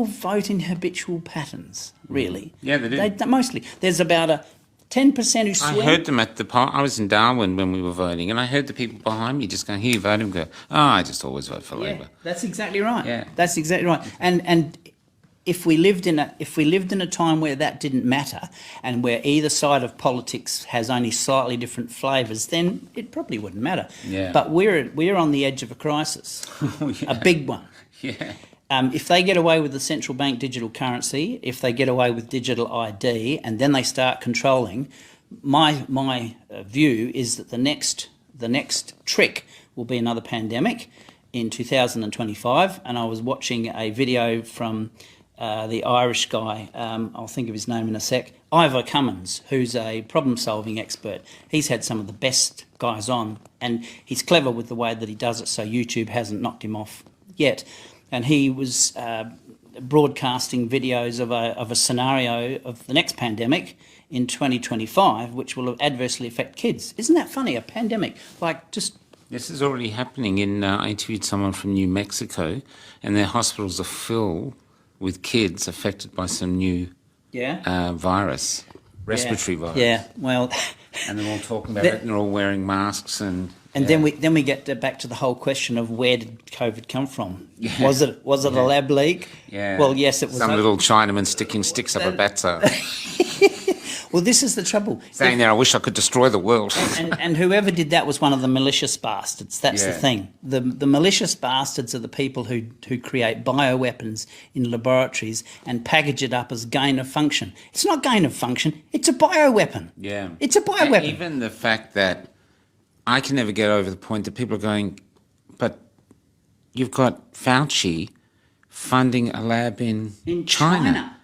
vote in habitual patterns, really. Yeah, they do. Mostly. There's about a 10% who swing. I heard them at the park. I was in Darwin when we were voting, and I heard the people behind me just going, "Here, you vote," and go, I just always vote for Labor." That's exactly right. Yeah. That's exactly right. And if we lived in a time where that didn't matter, and where either side of politics has only slightly different flavours, then it probably wouldn't matter. Yeah. But we're on the edge of a crisis, a big one. Yeah. If they get away with the central bank digital currency, if they get away with digital ID, and then they start controlling, my view is that the next trick will be another pandemic in 2025. And I was watching a video from the Irish guy, I'll think of his name in a sec, Ivor Cummins, who's a problem-solving expert. He's had some of the best guys on, and he's clever with the way that he does it, so YouTube hasn't knocked him off yet. And he was broadcasting videos of a scenario of the next pandemic in 2025, which will adversely affect kids. Isn't that funny? A pandemic, This is already happening. I interviewed someone from New Mexico, and their hospitals are full with kids affected by some new virus, respiratory virus. Yeah, well... And they're all talking about it, and they're all wearing masks and... And then we get back to the whole question of where did COVID come from? Yeah. Was it a lab leak? Yeah. Well, yes, it was. Some little Chinaman sticking sticks up a batter. Well, this is the trouble. Saying there, I wish I could destroy the world. and whoever did that was one of the malicious bastards. That's the thing. The malicious bastards are the people who create bioweapons in laboratories and package it up as gain of function. It's not gain of function. It's a bioweapon. Yeah. It's a bioweapon. And even the fact that I can never get over the point that people are going, but you've got Fauci funding a lab in China.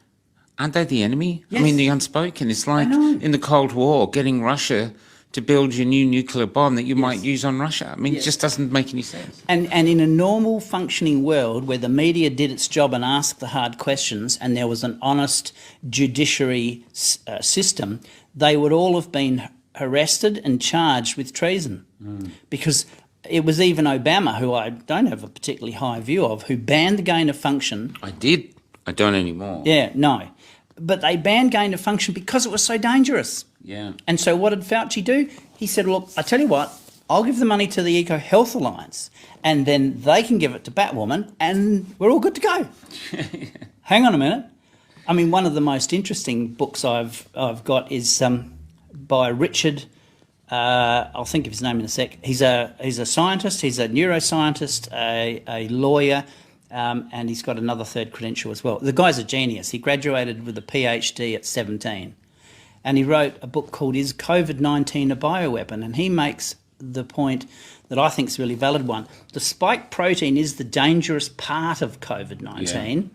Aren't they the enemy? Yes. I mean, the unspoken. It's like in the Cold War, getting Russia to build your new nuclear bomb that you might use on Russia. I mean, it just doesn't make any sense. And in a normal functioning world where the media did its job and asked the hard questions and there was an honest judiciary system, they would all have been arrested and charged with treason. Because it was even Obama, who I don't have a particularly high view of, who banned the gain of function. I did. I don't anymore. Yeah, no. But they banned gain of function because it was so dangerous. Yeah. And so what did Fauci do? He said, look, I tell you what, I'll give the money to the Eco Health Alliance and then they can give it to Batwoman and we're all good to go. Hang on a minute. I mean, one of the most interesting books I've got is by Richard, I'll think of his name in a sec. He's a scientist, he's a neuroscientist, a lawyer, and he's got another third credential as well. The guy's a genius. He graduated with a PhD at 17. And he wrote a book called Is COVID-19 a Bioweapon? And he makes the point that I think is a really valid one. The spike protein is the dangerous part of COVID-19. Yeah.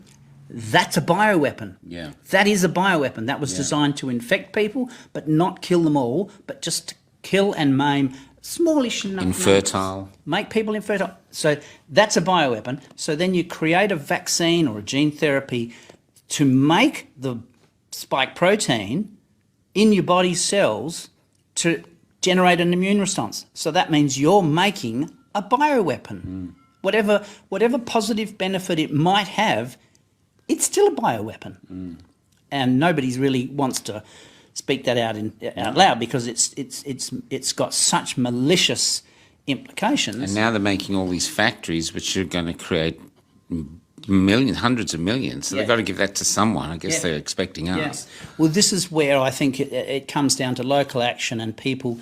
That's a bioweapon. Yeah. That is a bioweapon. That was designed to infect people, but not kill them all, but just to kill and maim smallish enough infertile numbers, make people infertile. So that's a bioweapon. So then you create a vaccine or a gene therapy to make the spike protein in your body's cells to generate an immune response. So that means you're making a bioweapon. Whatever positive benefit it might have, it's still a bioweapon. And nobody's really wants to speak that out loud because it's got such malicious implications. And now they're making all these factories which are going to create millions, hundreds of millions. So they've got to give that to someone. I guess they're expecting us. Well, this is where I think it comes down to local action and people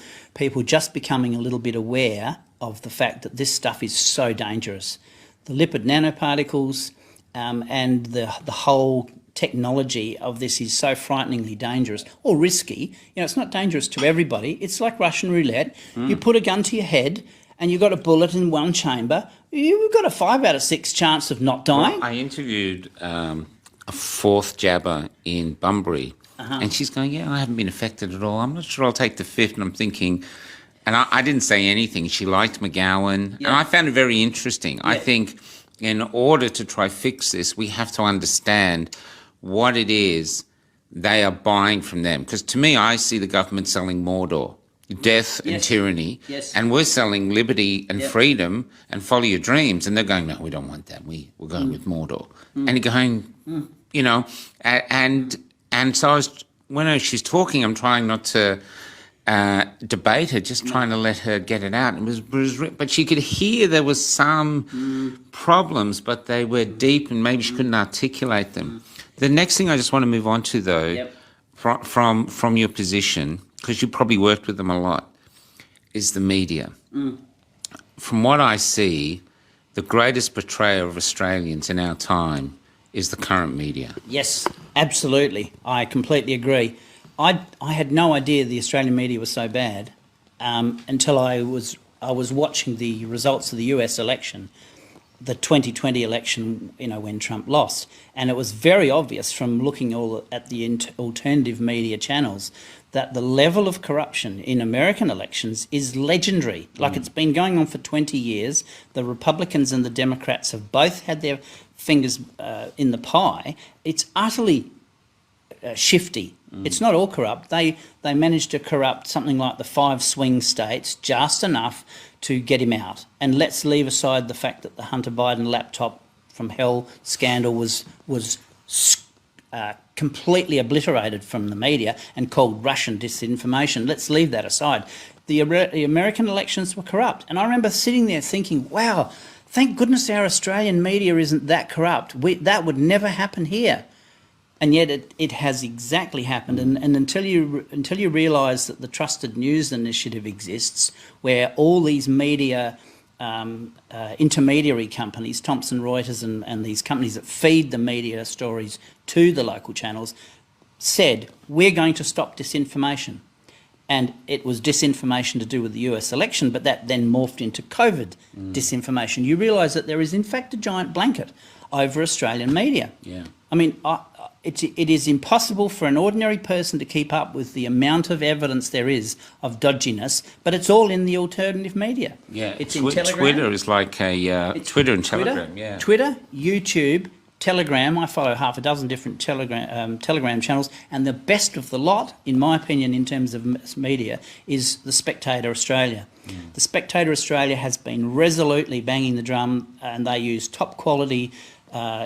just becoming a little bit aware of the fact that this stuff is so dangerous. The lipid nanoparticles and the whole technology of this is so frighteningly dangerous or risky. You know, it's not dangerous to everybody. It's like Russian roulette. You put a gun to your head and you've got a bullet in one chamber. You've got a 5 out of 6 chance of not dying. Well, I interviewed a fourth jabber in Bunbury and she's going, I haven't been affected at all. I'm not sure I'll take the fifth. And I'm thinking, and I didn't say anything. She liked McGowan and I found it very interesting. I think in order to try fix this, we have to understand what it is they are buying from them. Because to me, I see the government selling Mordor. death and tyranny, and we're selling liberty and freedom and follow your dreams, and they're going, no, we don't want that. We're going with Mordor. And you're going, you know, and so when she's talking, I'm trying not to debate her, just trying to let her get it out. But she could hear there was some problems, but they were deep, and maybe she couldn't articulate them. The next thing I just want to move on to, though, from your position, because you probably worked with them a lot, is the media. From what I see, the greatest betrayer of Australians in our time is the current media. Yes, absolutely. I completely agree. I had no idea the Australian media was so bad until I was watching the results of the US election, the 2020 election, you know, when Trump lost. And it was very obvious from looking at the alternative media channels that the level of corruption in American elections is legendary. Like, it's been going on for 20 years. The Republicans and the Democrats have both had their fingers in the pie. It's utterly shifty. It's not all corrupt. They managed to corrupt something like the 5 swing states just enough to get him out. And let's leave aside the fact that the Hunter Biden laptop from hell scandal was completely obliterated from the media and called Russian disinformation. Let's leave that aside. The American elections were corrupt. And I remember sitting there thinking, wow, thank goodness our Australian media isn't that corrupt. That would never happen here. And yet it has exactly happened. And until you realise that the Trusted News Initiative exists, where all these media intermediary companies, Thomson Reuters and these companies that feed the media stories to the local channels, said, we're going to stop disinformation. And it was disinformation to do with the US election, but that then morphed into COVID disinformation. You realise that there is, in fact, a giant blanket over Australian media. Yeah. I mean, it is impossible for an ordinary person to keep up with the amount of evidence there is of dodginess, but it's all in the alternative media. Yeah, it's in Telegram. Twitter is like a Twitter and Telegram. Yeah, Twitter, YouTube, Telegram. I follow half a dozen different Telegram channels, and the best of the lot, in my opinion, in terms of media, is the Spectator Australia. The Spectator Australia has been resolutely banging the drum, and they use top quality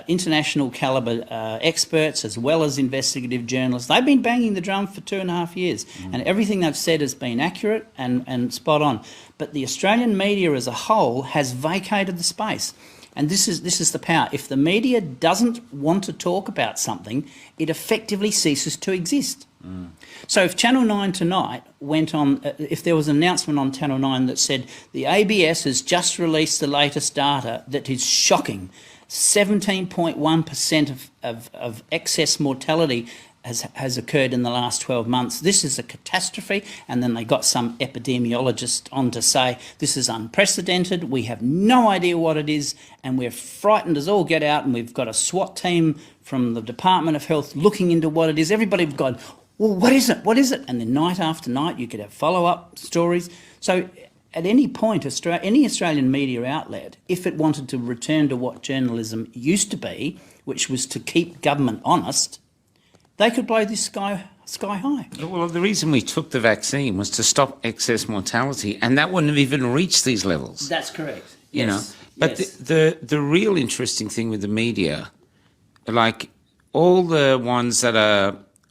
international calibre experts as well as investigative journalists. They've been banging the drum for 2.5 years, and everything they've said has been accurate and spot on. But the Australian media as a whole has vacated the space. And this is the power. If the media doesn't want to talk about something, it effectively ceases to exist. So if Channel 9 tonight went on, if there was an announcement on Channel 9 that said the ABS has just released the latest data that is shocking, 17.1% of excess mortality has occurred in the last 12 months. This is a catastrophe. And then they got some epidemiologist on to say, this is unprecedented. We have no idea what it is, and we're frightened as all get out, and we've got a SWAT team from the Department of Health looking into what it is. Everybody have gone, well, what is it? What is it? And then night after night, you could have follow-up stories. So at any point, any Australian media outlet, if it wanted to return to what journalism used to be, which was to keep government honest, they could blow this sky high. Well, the reason we took the vaccine was to stop excess mortality, and that wouldn't have even reached these levels. That's correct. You know, but the real interesting thing with the media, like all the ones that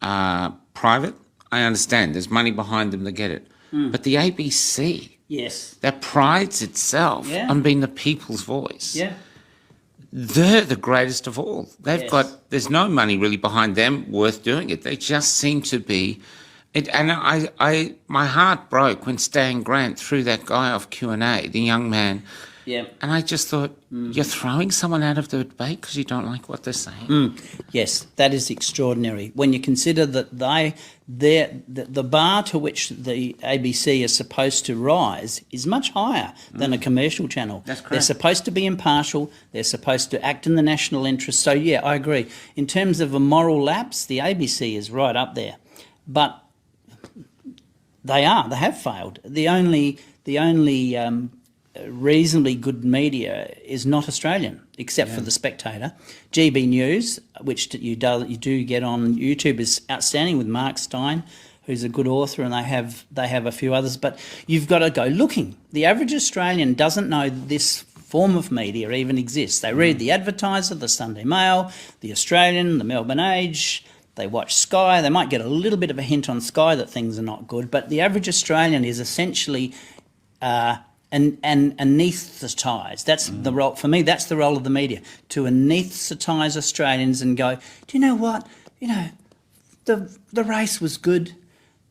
are private, I understand there's money behind them to get it, but the ABC, that prides itself on being the people's voice. Yeah. They're the greatest of all. They've got, there's no money really behind them worth doing it. They just seem to be, and my heart broke when Stan Grant threw that guy off Q&A, the young man. Yeah. And I just thought, you're throwing someone out of the debate because you don't like what they're saying. Yes, that is extraordinary. When you consider that the bar to which the ABC is supposed to rise is much higher than a commercial channel. That's correct. They're supposed to be impartial. They're supposed to act in the national interest. So, yeah, I agree. In terms of a moral lapse, the ABC is right up there. But they have failed. The only reasonably good media is not Australian, except for The Spectator. GB News, which you do get on YouTube, is outstanding with Mark Stein, who's a good author, and they have a few others. But you've got to go looking. The average Australian doesn't know this form of media even exists. They read the Advertiser, the Sunday Mail, the Australian, the Melbourne Age. They watch Sky. They might get a little bit of a hint on Sky that things are not good, but the average Australian is essentially anaesthetised. That's the role, for me, that's the role of the media, to anaesthetise Australians and go, do you know what? The race was good.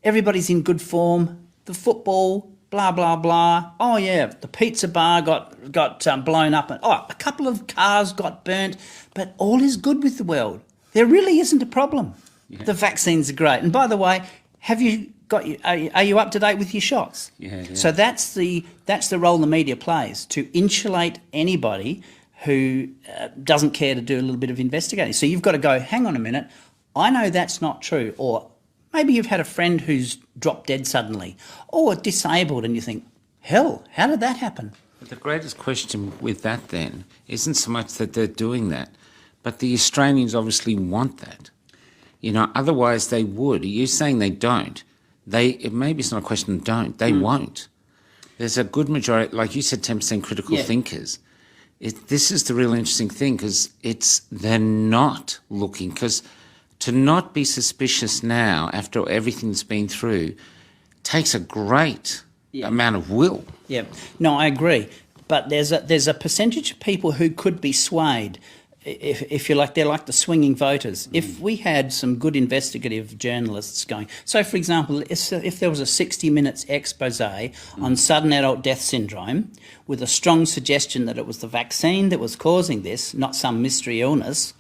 Everybody's in good form. The football, blah, blah, blah. Oh, yeah, the pizza bar got blown up. And, a couple of cars got burnt, but all is good with the world. There really isn't a problem. Yeah. The vaccines are great. And by the way, are you up to date with your shots? Yeah. So that's the role the media plays, to insulate anybody who doesn't care to do a little bit of investigating. So you've got to go, hang on a minute, I know that's not true. Or maybe you've had a friend who's dropped dead suddenly or disabled and you think, hell, how did that happen? But the greatest question with that then isn't so much that they're doing that, but the Australians obviously want that. Otherwise they would. You're saying they don't. Maybe it's not a question of don't. They won't. There's a good majority, like you said, 10% critical thinkers. This is the real interesting thing, because they're not looking. Because to not be suspicious now, after everything that's been through, takes a great amount of will. Yeah, no, I agree. But there's a percentage of people who could be swayed. If you like, they're like the swinging voters. If we had some good investigative journalists going, so for example, if there was a 60 minutes expose on sudden adult death syndrome with a strong suggestion that it was the vaccine that was causing this, not some mystery illness,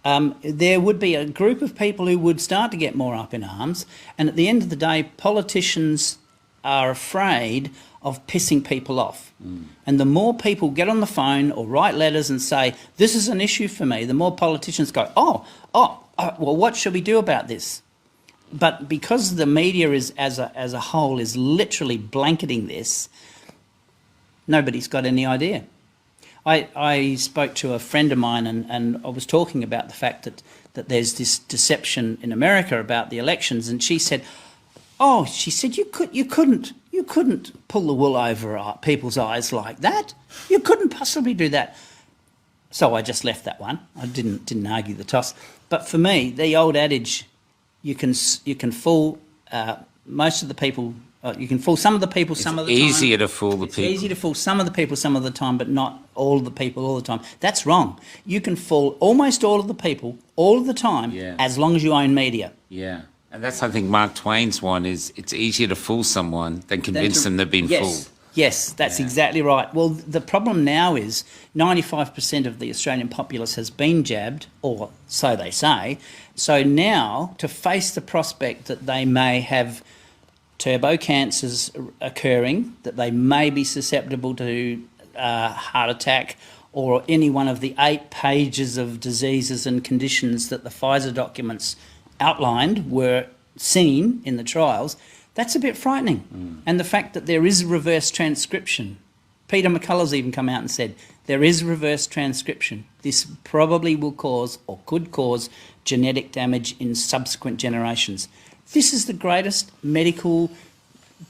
there would be a group of people who would start to get more up in arms. And at the end of the day, politicians are afraid of pissing people off. And the more people get on the phone or write letters and say, this is an issue for me, the more politicians go, well, what should we do about this? But because the media is as a whole is literally blanketing this, nobody's got any idea. I spoke to a friend of mine and I was talking about the fact that there's this deception in America about the elections, and she said, you couldn't pull the wool over people's eyes like that. You couldn't possibly do that. So I just left that one. I didn't argue the toss. But for me, the old adage, you can fool most of the people. You can fool some of the people some of the time. It's easier to fool the people. It's easy to fool some of the people some of the time, but not all of the people all the time. That's wrong. You can fool almost all of the people all of the time, as long as you own media. Yeah. And that's, I think, Mark Twain's one is, it's easier to fool someone than convince them they've been fooled. Yes, that's exactly right. Well, the problem now is 95% of the Australian populace has been jabbed, or so they say. So now, to face the prospect that they may have turbo cancers occurring, that they may be susceptible to heart attack, or any one of the 8 pages of diseases and conditions that the Pfizer documents outlined were seen in the trials, that's a bit frightening. And the fact that there is reverse transcription, Peter McCullough's even come out and said, there is reverse transcription. This probably will cause or could cause genetic damage in subsequent generations. This is the greatest medical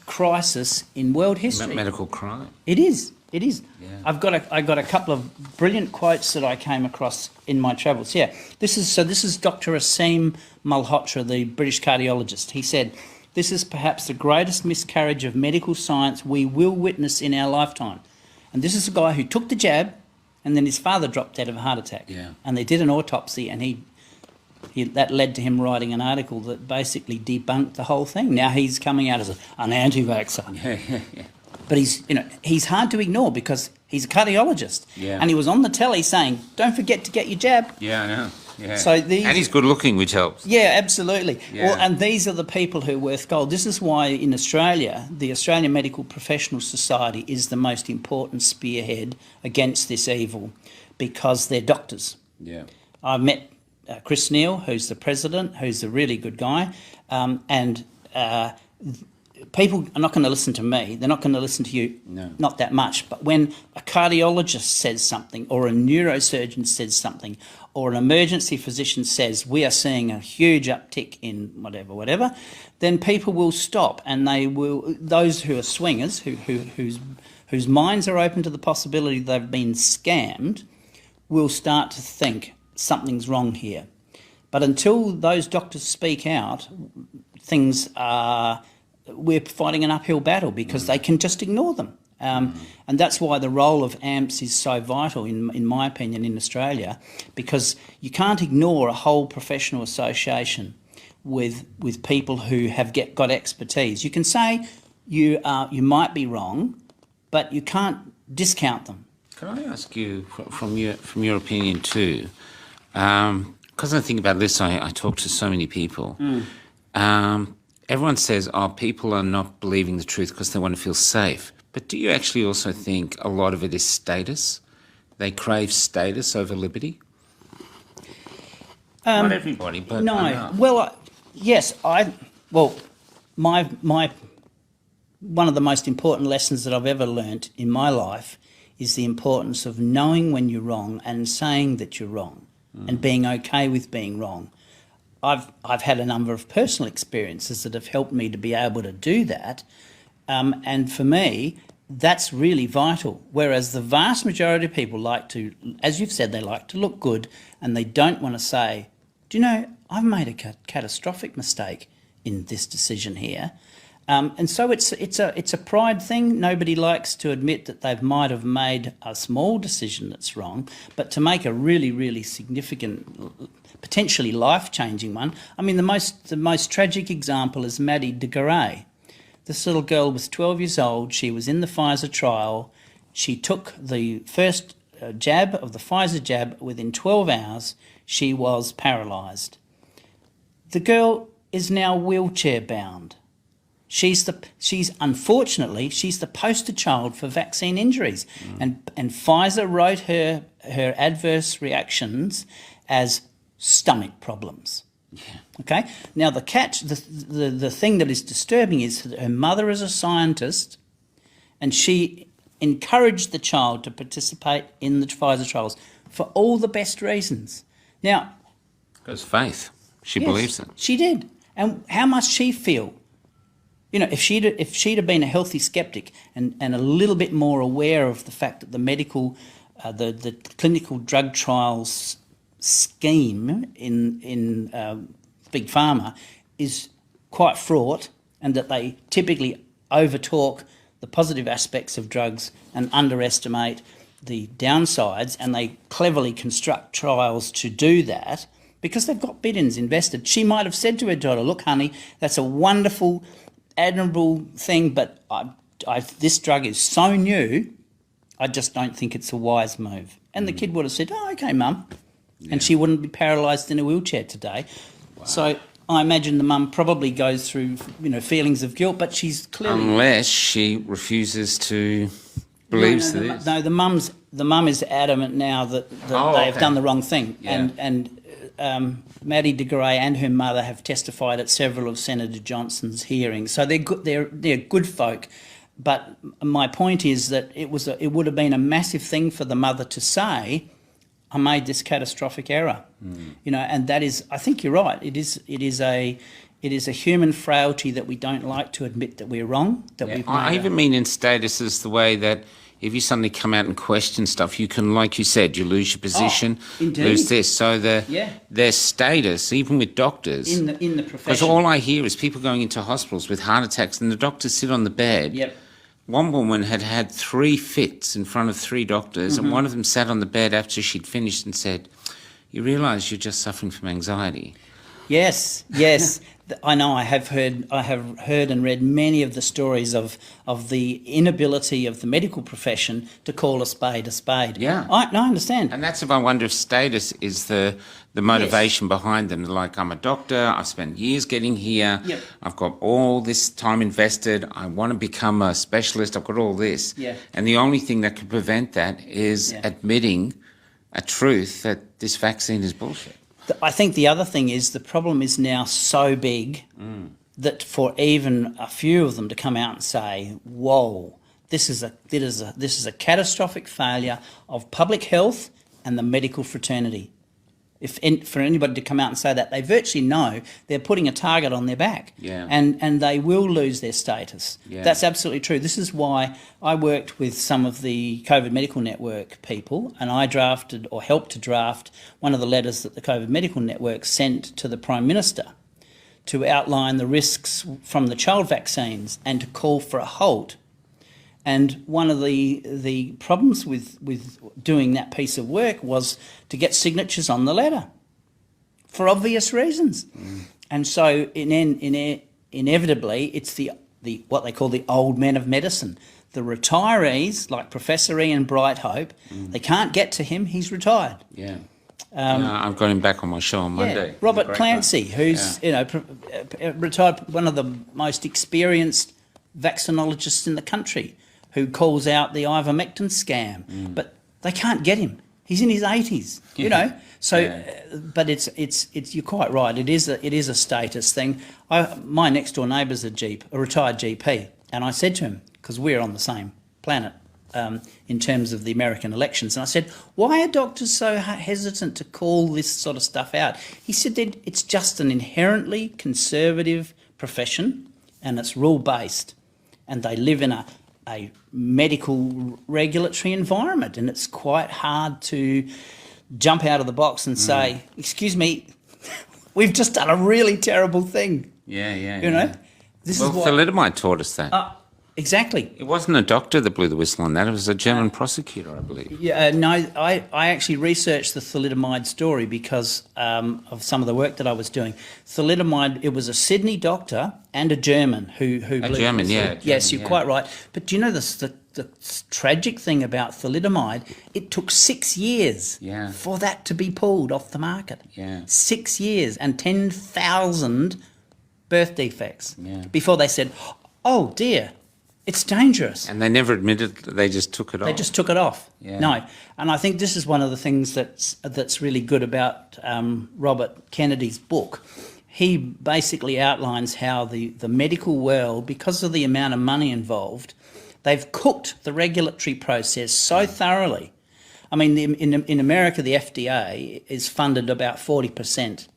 crisis in world history. Medical crime. It is. It is. Yeah. I got a couple of brilliant quotes that I came across in my travels. Yeah, this is Dr. Aseem Malhotra, the British cardiologist. He said, "This is perhaps the greatest miscarriage of medical science we will witness in our lifetime." And this is a guy who took the jab, and then his father dropped dead of a heart attack. Yeah. And they did an autopsy, and that led to him writing an article that basically debunked the whole thing. Now he's coming out as an anti-vaxxer. Yeah. But he's hard to ignore because he's a cardiologist. Yeah. And he was on the telly saying, don't forget to get your jab. Yeah, I know. Yeah. So and he's good looking, which helps. Yeah, absolutely. Yeah. Well, and these are the people who are worth gold. This is why in Australia, the Australian Medical Professional Society is the most important spearhead against this evil because they're doctors. Yeah. I met Chris Neal, who's the president, who's a really good guy, and people are not going to listen to me. They're not going to listen to you, not that much. But when a cardiologist says something, or a neurosurgeon says something, or an emergency physician says we are seeing a huge uptick in whatever, then people will stop, and they will. Those who are swingers, whose minds are open to the possibility they've been scammed, will start to think something's wrong here. But until those doctors speak out, we're fighting an uphill battle because they can just ignore them. And that's why the role of AMPS is so vital, in my opinion, in Australia, because you can't ignore a whole professional association with people who have got expertise. You can say you might be wrong, but you can't discount them. Can I ask you, from your opinion too, because I think about this, I talk to so many people. Everyone says, people are not believing the truth because they want to feel safe. But do you actually also think a lot of it is status? They crave status over liberty? Not everybody, but no. enough. Well, yes. My one of the most important lessons that I've ever learnt in my life is the importance of knowing when you're wrong and saying that you're wrong, and being okay with being wrong. I've had a number of personal experiences that have helped me to be able to do that, and for me, that's really vital. Whereas the vast majority of people like to, as you've said, they like to look good, and they don't want to say, do you know, I've made a catastrophic mistake in this decision here. And so it's a pride thing. Nobody likes to admit that they might have made a small decision that's wrong, but to make a really, really significant, potentially life-changing one. I mean, the most tragic example is Maddie de Garay. This little girl was 12 years old. She was in the Pfizer trial. She took the first jab of the Pfizer jab. Within 12 hours, she was paralysed. The girl is now wheelchair-bound. She's unfortunately the poster child for vaccine injuries, and Pfizer wrote her adverse reactions as stomach problems. Yeah. Okay. Now the thing that is disturbing is that her mother is a scientist, and she encouraged the child to participate in the Pfizer trials for all the best reasons. Now, because faith, she believes it. She did, and how must she feel? You know, if she'd have been a healthy skeptic and a little bit more aware of the fact that the medical, the clinical drug trials scheme in Big Pharma is quite fraught, and that they typically overtalk the positive aspects of drugs and underestimate the downsides, and they cleverly construct trials to do that because they've got billions invested. She might have said to her daughter, look, honey, that's a wonderful, admirable thing, but this drug is so new, I just don't think it's a wise move. And the kid would have said, oh, okay, Mum. Yeah. And she wouldn't be paralysed in a wheelchair today. Wow. So I imagine the mum probably goes through, feelings of guilt, but she's clearly... Unless she refuses to believe this. No, the mum is adamant now that they have done the wrong thing. Yeah. And Maddie de Garay and her mother have testified at several of Senator Johnson's hearings. So they're good. They're good folk. But my point is that it would have been a massive thing for the mother to say, I made this catastrophic error. And that is, I think you're right. It is a human frailty that we don't like to admit that we're wrong. I even mean in status is the way that if you suddenly come out and question stuff, you can, like you said, you lose your position, lose this. So their status, even with doctors, in the profession, because all I hear is people going into hospitals with heart attacks, and the doctors sit on the bed. Yep. One woman had 3 fits in front of 3 doctors, and one of them sat on the bed after she'd finished and said, "You realise you're just suffering from anxiety." Yes. I know. I have heard and read many of the stories of the inability of the medical profession to call a spade a spade. Yeah, I understand. And that's if I wonder if status is the motivation behind them. They're like, I'm a doctor. I've spent years getting here. Yep. I've got all this time invested. I want to become a specialist. I've got all this. Yeah. And the only thing that could prevent that is admitting a truth that this vaccine is bullshit. I think the other thing is the problem is now so big that for even a few of them to come out and say, "Whoa, this is a catastrophic failure of public health and the medical fraternity." For anybody to come out and say that, they virtually know they're putting a target on their back, and they will lose their status. Yeah. That's absolutely true. This is why I worked with some of the COVID Medical Network people, and I drafted or helped to draft one of the letters that the COVID Medical Network sent to the Prime Minister to outline the risks from the child vaccines and to call for a halt. And one of the problems with doing that piece of work was to get signatures on the letter, for obvious reasons. And so inevitably, it's the what they call the old men of medicine, the retirees like Professor Ian Brighthope. They can't get to him; he's retired. Yeah. I've got him back on my show on Monday. Robert Clancy, who's retired, one of the most experienced vaccinologists in the country, who calls out the ivermectin scam, but they can't get him. He's in his 80s, you know. So, but it's you're quite right. It is a status thing. My next door neighbour's a retired GP, and I said to him, because we're on the same planet in terms of the American elections, and I said, "Why are doctors so hesitant to call this sort of stuff out?" He said that it's just an inherently conservative profession, and it's rule based, and they live in a medical regulatory environment, and it's quite hard to jump out of the box and say, "Excuse me, we've just done a really terrible thing." You know, this is what thalidomide taught us that. Exactly. It wasn't a doctor that blew the whistle on that. It was a German prosecutor, I believe. No, I actually researched the thalidomide story because of some of the work that I was doing. Thalidomide, it was a Sydney doctor and a German who blew the whistle. Yes, you're quite right. But do you know the tragic thing about thalidomide? It took 6 years for that to be pulled off the market. 6 years and 10,000 birth defects before they said, "Oh dear, it's dangerous." And they never admitted that they just took it off. They just took it off. No. And I think this is one of the things that's really good about Robert Kennedy's book. He basically outlines how the medical world, because of the amount of money involved, they've cooked the regulatory process so thoroughly. I mean, in America, the FDA is funded about 40%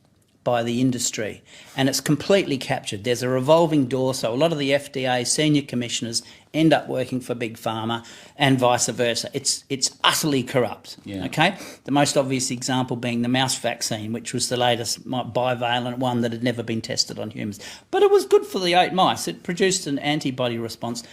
by the industry, and it's completely captured. There's a revolving door, so a lot of the FDA senior commissioners end up working for Big Pharma and vice versa. It's utterly corrupt, okay? The most obvious example being the mouse vaccine, which was the latest bivalent one that had never been tested on humans. But it was good for the 8 mice. It produced an antibody response.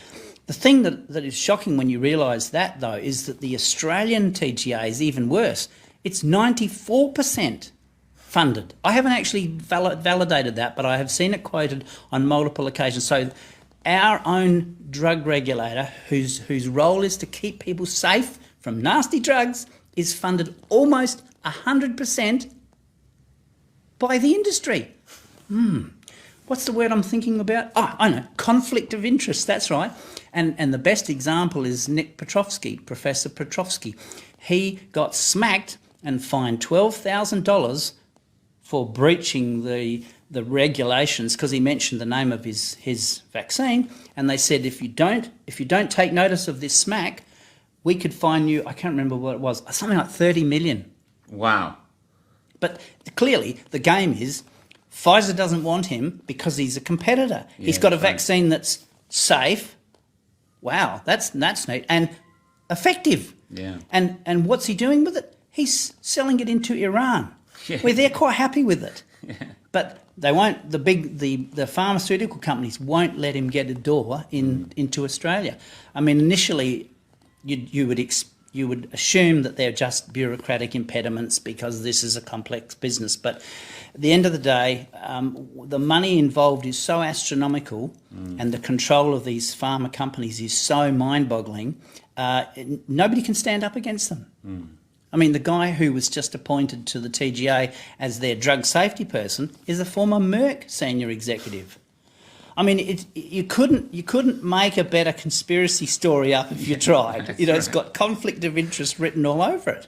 The thing that is shocking when you realise that, though, is that the Australian TGA is even worse. It's 94% funded. I haven't actually validated that, but I have seen it quoted on multiple occasions. So our own drug regulator, whose role is to keep people safe from nasty drugs, is funded almost 100% by the industry. What's the word I'm thinking about? Oh, I know, conflict of interest, that's right. And the best example is Nick Petrovsky, Professor Petrovsky. He got smacked and fined $12,000 for breaching the regulations because he mentioned the name of his vaccine, and they said if you don't take notice of this smack, we could fine you, I can't remember what it was, something like 30 million. Wow. But clearly the game is Pfizer doesn't want him because he's a competitor. He's got a vaccine that's safe. Wow, that's neat and effective. And what's he doing with it? He's selling it into Iran. Where they're quite happy with it, but they won't. The pharmaceutical companies won't let him get a door into Australia. I mean, initially, you would assume that they're just bureaucratic impediments because this is a complex business. But at the end of the day, the money involved is so astronomical, and the control of these pharma companies is so mind-boggling. Nobody can stand up against them. I mean, the guy who was just appointed to the TGA as their drug safety person is a former Merck senior executive. I mean, you couldn't make a better conspiracy story up if you tried. It's got conflict of interest written all over it.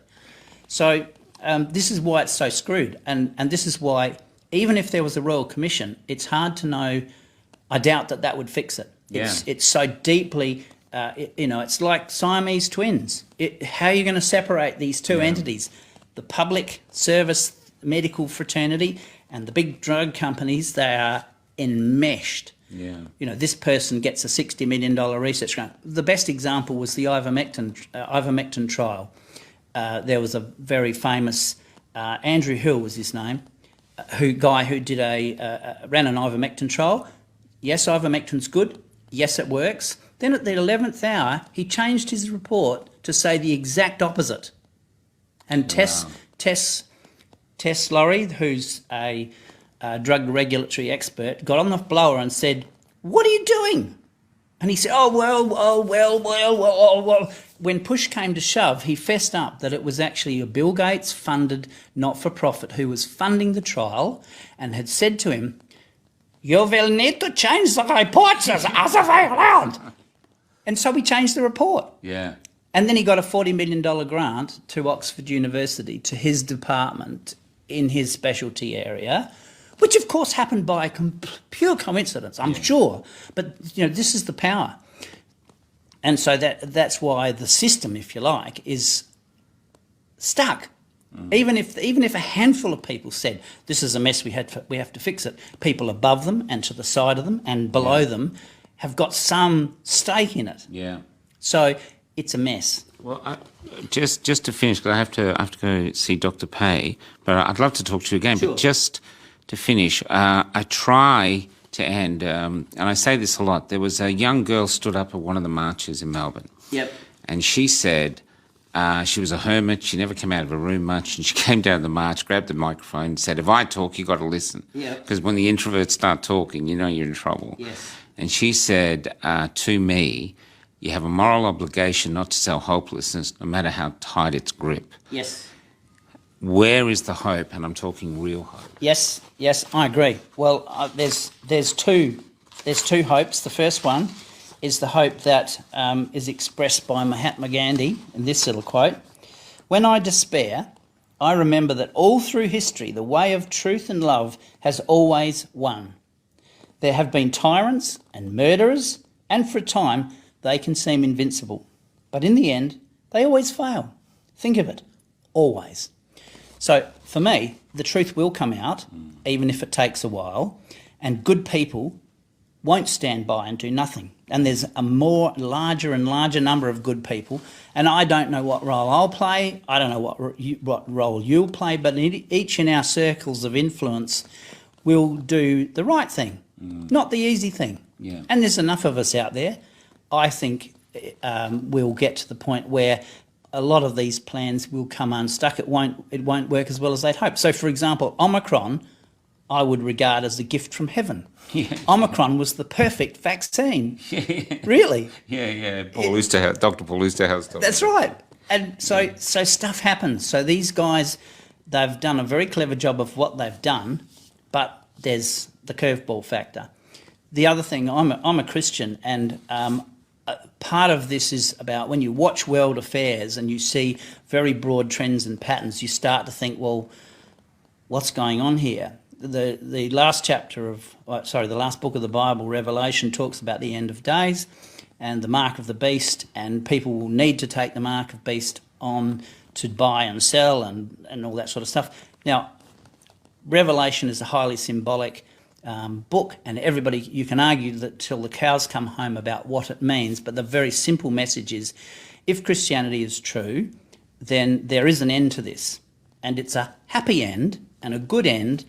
So this is why it's so screwed, and this is why even if there was a Royal Commission, it's hard to know I doubt that would fix it. It's so deeply, it's like Siamese twins. How are you going to separate these two entities? The public service medical fraternity and the big drug companies, they are enmeshed. Yeah. This person gets a $60 million research grant. The best example was the ivermectin trial. There was a very famous, Andrew Hill was his name, guy who did ran an ivermectin trial. Yes, ivermectin's good. Yes, it works. Then at the 11th hour, he changed his report to say the exact opposite. And Tess Laurie, who's a drug regulatory expert, got on the blower and said, "What are you doing?" And he said, "Oh, well. When push came to shove, he fessed up that it was actually a Bill Gates funded not-for-profit who was funding the trial and had said to him, "You will need to change the reports as other way around." And so we changed the report. Yeah. And then he got a $40 million grant to Oxford University, to his department in his specialty area, which of course happened by pure coincidence, I'm sure. But, this is the power. And so that's why the system, if you like, is stuck. Even if a handful of people said, this is a mess, we have to fix it, people above them and to the side of them and below them have got some stake in it. Yeah. So it's a mess. Well, just to finish, because I have to go see Dr. Pay, but I'd love to talk to you again. Sure. But just to finish, I try to end, and I say this a lot. There was a young girl stood up at one of the marches in Melbourne. Yep. And she said she was a hermit. She never came out of her room much, and she came down the march, grabbed the microphone, and said, "If I talk, you got to listen." Yep. Because when the introverts start talking, you're in trouble. Yes. And she said to me, "You have a moral obligation not to sell hopelessness, no matter how tight its grip." Yes. Where is the hope? And I'm talking real hope. Yes, I agree. Well, there's two hopes. The first one is the hope that is expressed by Mahatma Gandhi in this little quote: "When I despair, I remember that all through history the way of truth and love has always won. There have been tyrants and murderers, and for a time they can seem invincible. But in the end, they always fail. Think of it, always." So for me, the truth will come out, even if it takes a while, and good people won't stand by and do nothing. And there's a larger and larger number of good people, and I don't know what role I'll play. I don't know what role you'll play, but each in our circles of influence will do the right thing, not the easy thing. Yeah. And there's enough of us out there. I think we'll get to the point where a lot of these plans will come unstuck. It won't work as well as they'd hope. So, for example, Omicron, I would regard as a gift from heaven. Yeah. Omicron was the perfect vaccine. Really. Yeah. Dr. Paul Oosterhouse. That's right. And so stuff happens. So these guys, they've done a very clever job of what they've done, but there's the curveball factor. The other thing, I'm a Christian, and part of this is about when you watch world affairs and you see very broad trends and patterns, you start to think, well, what's going on here? The last book of the Bible, Revelation, talks about the end of days and the mark of the beast, and people will need to take the mark of beast on to buy and sell and all that sort of stuff. Now, Revelation is a highly symbolic book, and you can argue that till the cows come home about what it means, but the very simple message is, if Christianity is true, then there is an end to this, and it's a happy end and a good end,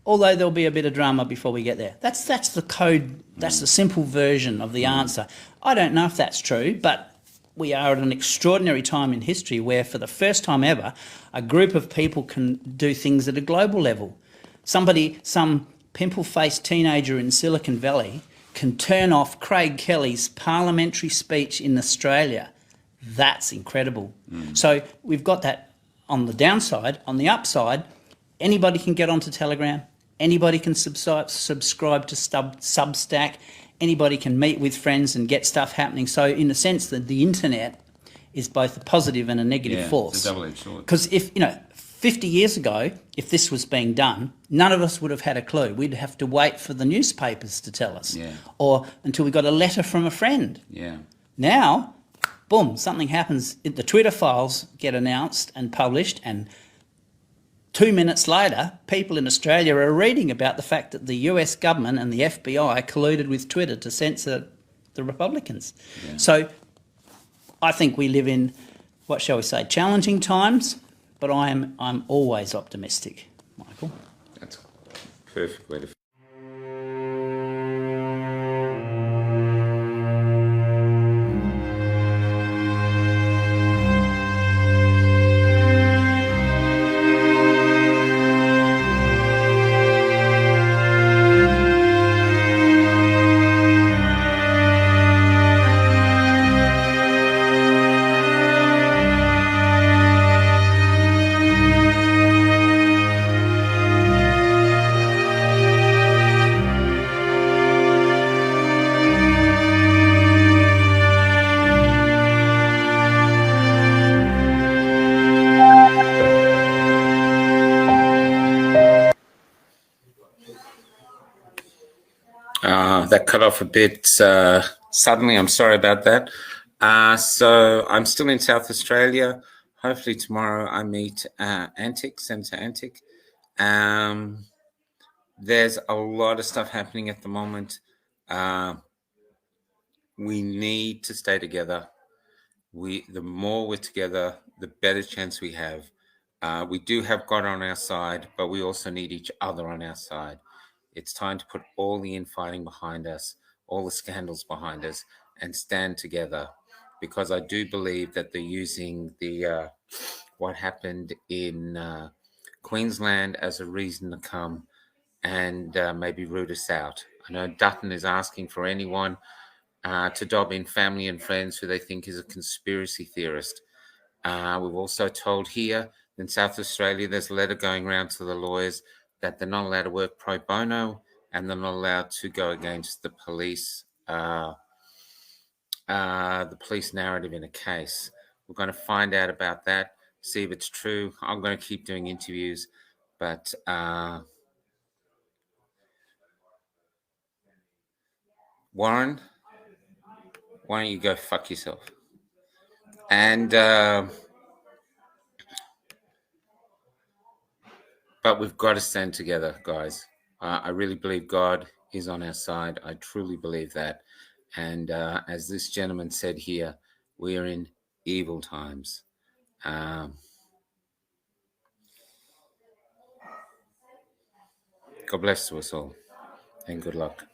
although there'll be a bit of drama before we get there. That's the code, that's the simple version of the answer. I don't know if that's true, but we are at an extraordinary time in history where, for the first time ever, a group of people can do things at a global level. Some pimple-faced teenager in Silicon Valley can turn off Craig Kelly's parliamentary speech in Australia. That's incredible. So we've got that on the downside. On the upside, anybody can get onto Telegram, anybody can subscribe to Substack, anybody can meet with friends and get stuff happening. So in a sense, that the internet is both a positive and a negative force. It's a double-edged sword. Because if, 50 years ago, if this was being done, none of us would have had a clue. We'd have to wait for the newspapers to tell us, or until we got a letter from a friend. Yeah. Now, boom, something happens. The Twitter files get announced and published, and 2 minutes later, people in Australia are reading about the fact that the US government and the FBI colluded with Twitter to censor the Republicans. Yeah. So I think we live in, what shall we say, challenging times, but I'm always optimistic, Michael. That's a perfect way to. That cut off a bit suddenly. I'm sorry about that. So I'm still in South Australia. Hopefully tomorrow I meet Senator Antic. There's a lot of stuff happening at the moment. We need to stay together. The more we're together, the better chance we have. We do have God on our side, but we also need each other on our side. It's time to put all the infighting behind us, all the scandals behind us, and stand together. Because I do believe that they're using what happened in Queensland as a reason to come and maybe root us out. I know Dutton is asking for anyone to dob in family and friends who they think is a conspiracy theorist. We've also told here in South Australia, there's a letter going around to the lawyers that they're not allowed to work pro bono and they're not allowed to go against the police narrative in a case. We're going to find out about that, see if it's true. I'm going to keep doing interviews, but Warren, why don't you go fuck yourself? And but we've got to stand together, guys. I really believe God is on our side. I truly believe that. And as this gentleman said here, we are in evil times. God bless to us all, and good luck.